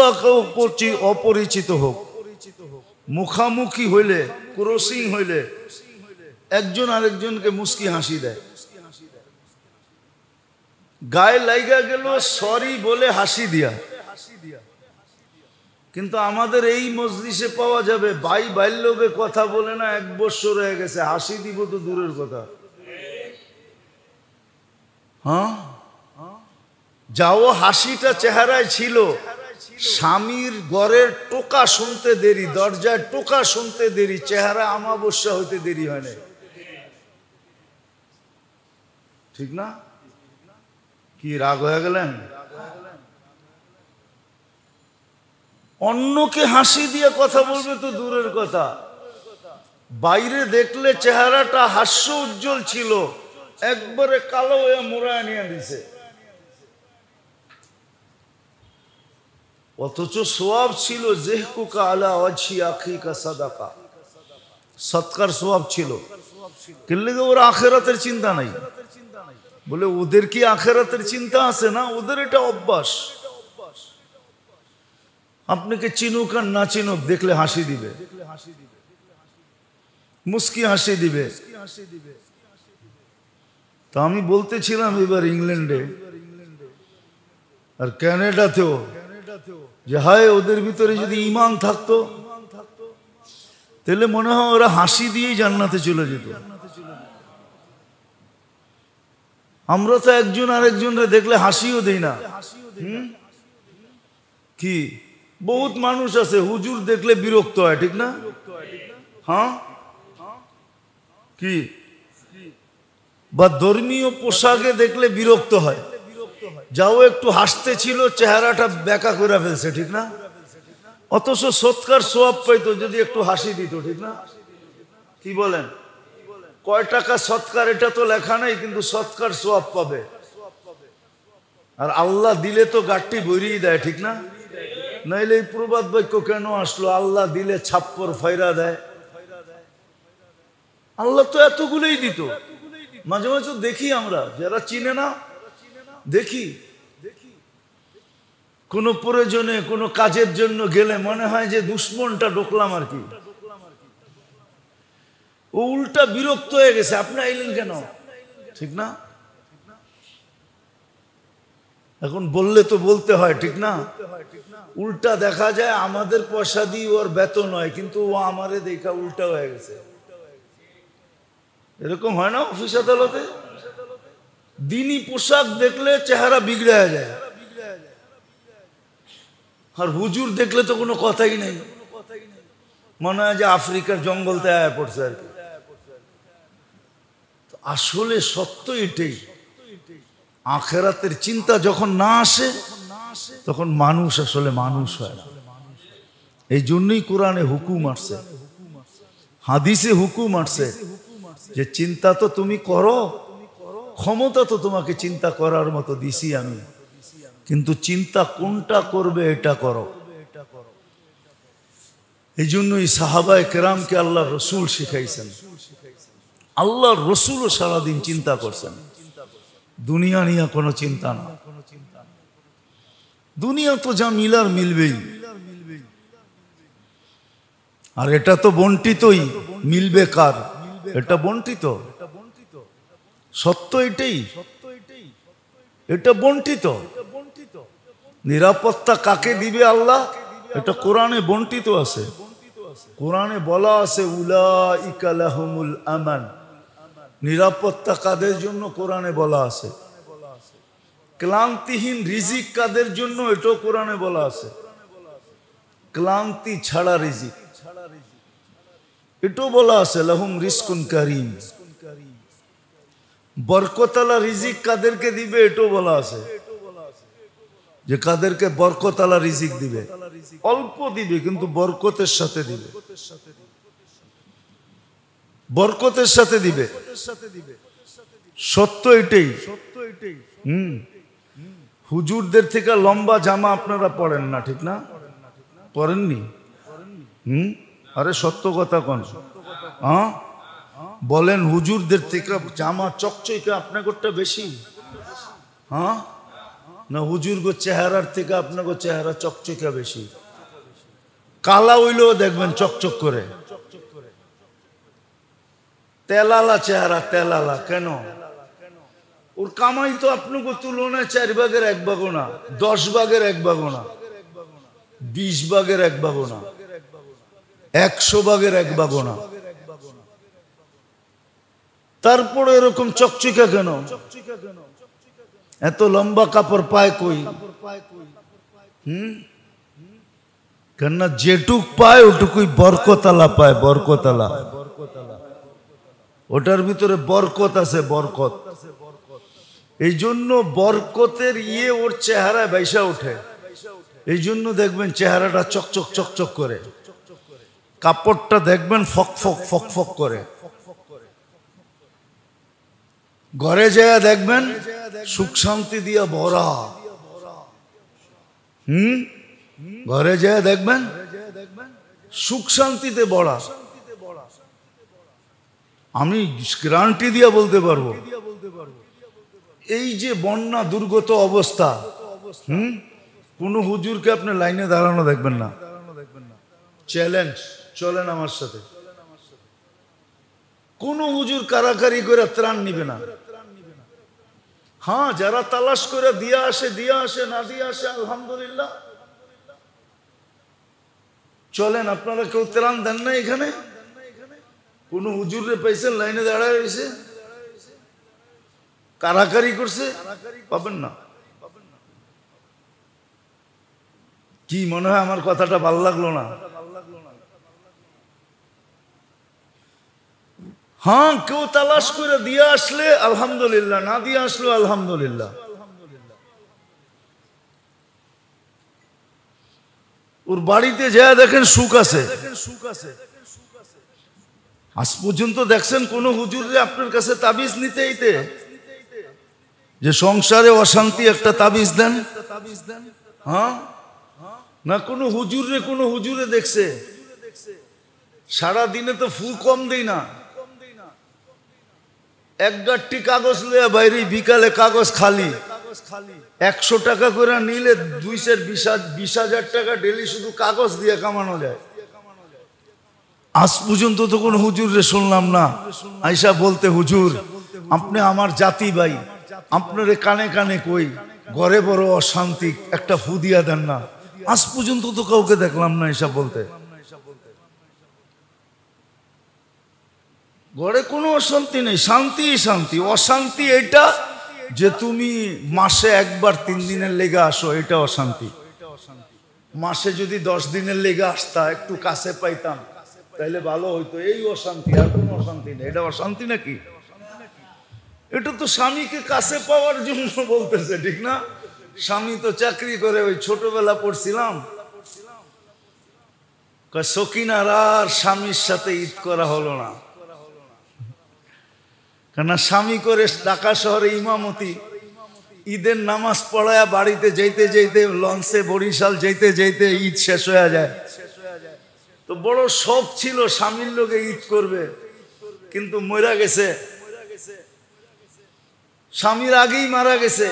অপরিচিত হোক, মুখামুখি হইলে, ক্রসিং হইলে একজন আরেকজনকে মুস্কি হাসি দেয়। গায়ে লাইগা গেল সরি বলে হাসি দিয়া। কিন্তু আমাদের এই মজলিসে পাওয়া যাবে ভাই বাল্যবে কথা বলে না, 1 বছর হয়ে গেছে, হাসি দিব তো দূরের কথা। হ্যাঁ, যাও হাসিটা চেহারায় ছিল, স্বামীর ঘরের টোকা শুনতে দেরি, দরজায় টোকা শুনতে দেরি, চেহারা আমাবস্যা হইতে দেরি হয় না। ঠিক না? কি রাগ হয়ে গেলেন? অন্যকে হাসি দিয়ে কথা বলবে তো দূরের কথা, বাইরে দেখলে চেহারাটা হাস্য উজ্জ্বল ছিল, একবারে কালো হয়ে মোড়ায় নিয়ে দিছে। অথচ সওয়াব ছিল জেহকুকা আলা ওয়াজহি আখিকা সাদাকা, সৎকার সওয়াব ছিল। কিন্তু ওর আখিরাতের চিন্তা নাই। বলে ওদের কি আখিরাতের চিন্তা আছে? না, ওদের এটা অভ্যাস। আপনাকে চিনুক আর না চিনুক, দেখলে হাসি দিবে, মুস্কি হাসি দিবে। তো আমি বলতেছিলাম এবার ইংল্যান্ডে আর কানাডাতেও যে হায় ওদের ভিতরে যদি ঈমান থাকতো তাহলে মনে হয় ওরা হাসি দিয়েই জান্নাতে চলে যেত। আমরা তো একজন আরেকজনরে দেখলে হাসিও দেই না। কি বহুত মানুষ আছে হুজুর দেখলে বিরক্ত হয়, ঠিক না? হ্যাঁ, কি বা ধর্মীয় পোশাকে দেখলে বিরক্ত হয়, যাও একটু হাসতে ছিল চেহারাটা বেঁকা করে ফেলছে, ঠিক না? অথচ সৎকার সওয়াব পাইতো যদি একটু হাসি দিত, ঠিক না? কি বলেন? কয় টাকা সৎকার এটা তো লেখা নাই, কিন্তু সৎকার সওয়াব পাবে। আর আল্লাহ দিলে তো গাঠটি ভরিয়ে দেয়, ঠিক না? নাইলে এই প্রবাদ বাক্য কেন আসলো? আল্লাহ দিলে ছাপ্পর ফাইরা দেয়। আল্লাহ তো এতগুলোই দিত। মাঝে মাঝে দেখি আমরা যারা চিনে না, দেখি কোন প্রয়োজনে কোন কাজের জন্য গেলে মনে হয় যে দুশ্মনটা ঢুকলাম আর কি, ও উল্টা বিরক্ত হয়ে গেছে, আপনি আইলেন কেন, ঠিক না? এখন বললে তো বলতে হয়, ঠিক না? উল্টা দেখা যায় আমাদের পয়সা দিয়ে ওর বেতন হয়, কিন্তু ও আমারে দেখা উল্টা হয়ে গেছে। এরকম হয় না অফিস আদালতে? দিনী পোশাক দেখলে চেহারা বিগড়ে যায়, আর হুজুর দেখলে তো কোনো কথাই নেই, মনে হয় যে আফ্রিকার জঙ্গলতে আয়া পড়ছে আর কি। আসলে সত্য এটাই, আখেরাতের চিন্তা যখন না আসে তখন মানুষ আসলে মানুষ হয় না। এই জন্যই কোরআনে হুকুম আসছে হাদিসে হুকুম আসছে যে চিন্তা তো তুমি করো, ক্ষমতা তো তোমাকে চিন্তা করার মতো দিছি আমি, কিন্তু চিন্তা কোনটা করবে এটা করো। এই জন্যই সাহাবায়ে কেরামকে আল্লাহ রসুল শিখাইছেন। আল্লাহ রসুলও সারাদিন চিন্তা করছেন, দুনিয়া নিয়ে কোনো চিন্তা না। দুনিয়া তো যা মিলার মিলবেই, আর এটা তো বন্টিতই, মিলবে কার? এটা বন্টিত, সত্য এটাই, এটা বন্টিত। নিরাপত্তা কাকে দিবে আল্লাহ? এটা কোরআনে বন্টিত আছে। কোরআনে বলা আছে উলাইকা লাহুমুল আমান, নিরাপত্তা কাদের জন্য কোরআনে বলা আছে। ক্লান্তিহীন রিজিক কাদের জন্য, এটাও কোরআনে বলা আছে। ক্লান্তি ছাড়া রিজিক, এটাও বলা আছে লাহুম রিজকুন কারীম। বরকতালা রিজিক কাদেরকে দিবে, এটাও বলা আছে যে কাদেরকে বরকতালা রিজিক দিবে। অল্প দিবে কিন্তু বরকতের সাথে দিবে, বরকতের সাথে দিবে। সত্য এটাই। হুজুরদের থেকে লম্বা জামা আপনারা পরেন না, ঠিক না? পরেননি? আরে সত্য কথা কোন? হ্যাঁ বলেন, হুজুরদের থেকে জামা চকচকে আপনাদেরটা বেশি? হ্যাঁ না হুজুর গো চেহারার থেকে আপনাকে চেহারা চকচকে বেশি? কালা হইলেও দেখবেন চকচক করে, তেলালা চেহারা, তেলালা কেন? ওর কামাই তো আপনাকে তুলনায় 4 ভাগের 1 ভাগও না, 10 ভাগের 1 ভাগও না, 20 ভাগের 1 ভাগও না, 100 ভাগের 1 ভাগও না। তারপরে এরকম চকচকে কেন? এত লম্বা কাপড় পায় কই? কেননা যেটুক পায় ওটুকুই বরকতালা পায়, বরকতালা। ওটার ভিতরে বরকত আছে, বরকত। এই জন্য বরকতের ওর চেহারায় বাইসা ওঠে। এই জন্য দেখবেন চেহারাটা চকচক চকচক করে, কাপড়টা দেখবেন ফক ফক ফক ফক করে। ঘরে যায় দেখবেন সুখ শান্তি দিয়া ভরা। ঘরে যায় দেখবেন সুখ শান্তিতে ভরা। আমি গ্যারান্টি দিয়া বলতে পারবো, এই যে বন্যা দুর্গত অবস্থা, কোন হুজুরকে আপনি লাইনে দাঁড়ানো দেখবেন না। চ্যালেঞ্জ, চলেন আমার সাথে। কোন হুজুর কারাকারি করে ত্রাণ নিবে না। হ্যাঁ যারা তালাশ করে দিয়া আসে, না দিয়া আসে আলহামদুলিল্লাহ। চলেন, আপনারা কেউ ত্রাণ দেন না এখানে? কোন হুজুরে পাইছেন লাইনে দাঁড়ায় রয়েছে, কারাকারি করছে? পাবেন না। কি মনে হয় আমার কথাটা ভালো লাগলো না? হ্যাঁ কেউ তালাশ করে দিয়ে আসলে আলহামদুলিল্লাহ, না দিয়ে আসলো আলহামদুলিল্লাহ। ওর বাড়িতে যা দেখেন সুখ আছে। আজ পর্যন্ত দেখছেন কোন হুজুরে আপনার কাছে তাবিজ নিতে এইতে যে সংসারে অশান্তি একটা তাবিজ দেন? হ্যাঁ না কোনো হুজুরে দেখছে সারা দিনে তো ফুল কম দেই না, 1 গাঁটটি কাগজ লইয়া বাইরে, বিকালে কাগজ খালি। 100 টাকা করে নিলে 20,000 টাকা ডেলি শুধু কাগজ দিয়ে কামানো যায়। আজ পর্যন্ত তো কোন হুজুরে শুনলাম না আইসা বলতে, হুজুর আপনি আমার জাতি ভাই, আপনারে কানে কানে কই ঘরে বড় অশান্তি, একটা ফু দিয়া দেন না। আজ পর্যন্ত তো কাউকে দেখলাম না এসব বলতে। ঘরে কোনো অশান্তি নেই, শান্তি শান্তি। অশান্তি এটা যে তুমি মাসে একবার 3 দিনের লেগে আসো, এটা অশান্তি। মাসে যদি 10 দিনের লেগে আসতা, একটু কাছে পাইতাম, তাইলে ভালো হইতো। এই অশান্তি, আর কোনো অশান্তি নেই। এটা অশান্তি নাকি? এটা তো স্বামীকে কাছে পাওয়ার জন্য বলতেছে, ঠিক না? স্বামী তো চাকরি করে, ওই ছোটবেলা পড়ছিলাম সকিনার আর স্বামীর সাথে ঈদ করা হলো না, কেন স্বামী করে ঢাকা শহরে ইমামতি, ঈদের নামাজ পড়ায়া বাড়িতে যেতে যেতে লঞ্চে বরিশাল যেতে যেতে ঈদ শেষ হয়ে যায়। তো বড় শখ ছিল স্বামীর লোকে ঈদ করবে, কিন্তু মরা গেছে, স্বামীর আগেই মারা গেছে।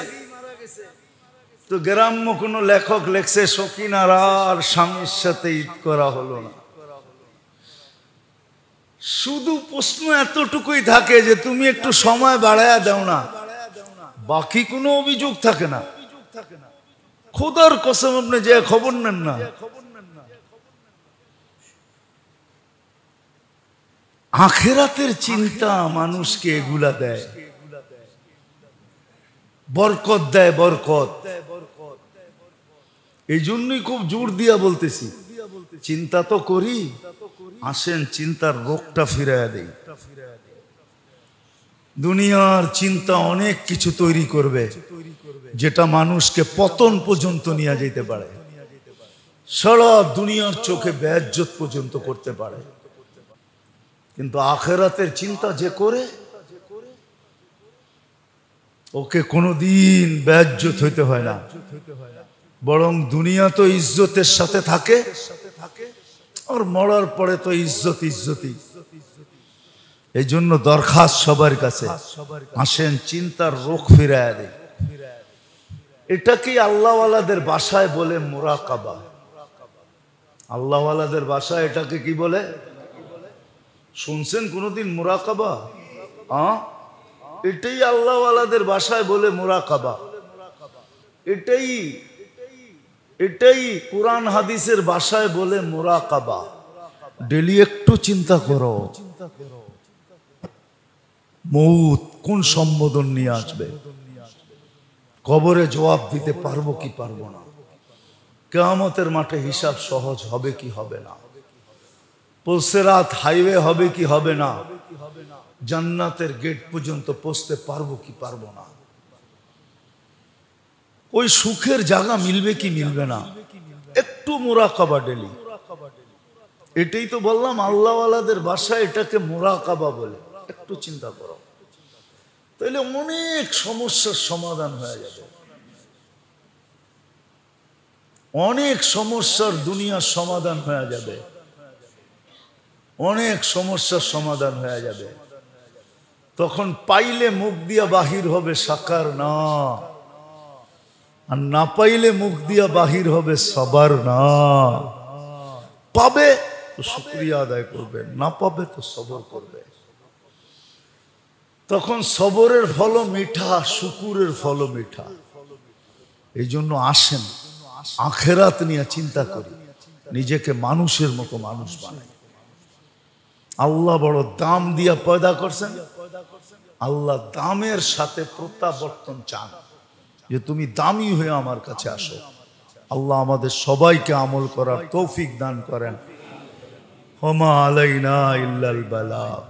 তো গ্রাম্য কোন লেখক লেখছে সকিনার আর স্বামীর সাথে ঈদ করা হলো না। শুধু প্রশ্ন এতটুকুই থাকে যে তুমি একটু সময় বাড়ায়া দাও না, বাকি কোনো অভিযোগ থাকে না। খোদার কসম আপনি যে খবর নেন না, আখিরাতের চিন্তা মানুষকে এগুলা দেয়, বরকত দেয়, বরকত। এই জন্যই খুব জোর দিয়া বলতেছি, চিন্তা তো করি, আসেন চিন্তার রোগটা ফিরাইয়া দেই। দুনিয়ার চিন্তা অনেক কিছু তৈরি করবে, যেটা মানুষকে পতন পর্যন্ত নিয়ে যেতে পারে, সারা দুনিয়ার চোখে বেইজ্জত পর্যন্ত করতে পারে। কিন্তু আখিরাতের চিন্তা যে করে, ওকে কোনোদিন বেইজ্জত হইতে হয় না, বরং দুনিয়া তো ইজ্জতের সাথে থাকে, আর মরার পরে তো ইজ্জত ইজ্জতই। এই জন্য দরখাস্ত সবার কাছে, আসেন চিন্তার রোগ ফিরাইয়া দেই। এটা কি আল্লাহওয়ালাদের ভাষায় বলে মুরাকাবা। আল্লাহওয়ালাদের ভাষায় এটাকে কি বলে শুনছেন কোনদিন? মুরাকাবা। এটাই আল্লাহওয়ালাদের ভাষায় বলে মুরাকাবা। এটাই কোরআন হাদিসের ভাষায় বলে মুরাকাবা। ডেলি একটু চিন্তা করো, মউত কোন সম্বোধন নিয়ে আসবে, কবরে জবাব দিতে পারবো কি পারবো না, কিয়ামতের মাঠে হিসাব সহজ হবে কি হবে না, পুলসিরাত হাইওয়ে হবে কি হবে না, জান্নাতের গেট পর্যন্ত পৌঁছতে পারবো কি পারবো না, ওই সুখের জায়গা মিলবে কি মিলবে না, একটু মুরাকাবা ডেলি। এটাই তো বললাম আল্লাহওয়ালাদের ভাষায় এটাকে মুরাকাবা বলে। একটু চিন্তা করো, তাহলে অনেক সমস্যার সমাধান হয়ে যাবে, অনেক সমস্যার দুনিয়ার সমাধান হয়ে যাবে, অনেক সমস্যার সমাধান হয়ে যাবে। তখন পাইলে মুখ দিয়া বাহির হবে সাকার না, আর না পাইলে মুখ দিয়া বাহির হবে সবার না। পাবে তো শুকরিয়া আদায় করবে, না পাবে তো সবর করবে। তখন সবরের ফলও মিঠা, শুকুরের ফলও মিঠা। এই জন্য আসেন আখিরাত নিয়ে চিন্তা করি, নিজেকে মানুষের মতো মানুষ বানাই। আল্লাহ বড় দাম দিয়া পয়দা করছেন, আল্লাহ দামের সাথে প্রত্যাবর্তন চান, যে তুমি দামি হয়ে আমার কাছে আসো। আল্লাহ আমাদের সবাইকে আমল করার তৌফিক দান করেন। ওমা আলাইনা ইল্লাল বালাগ।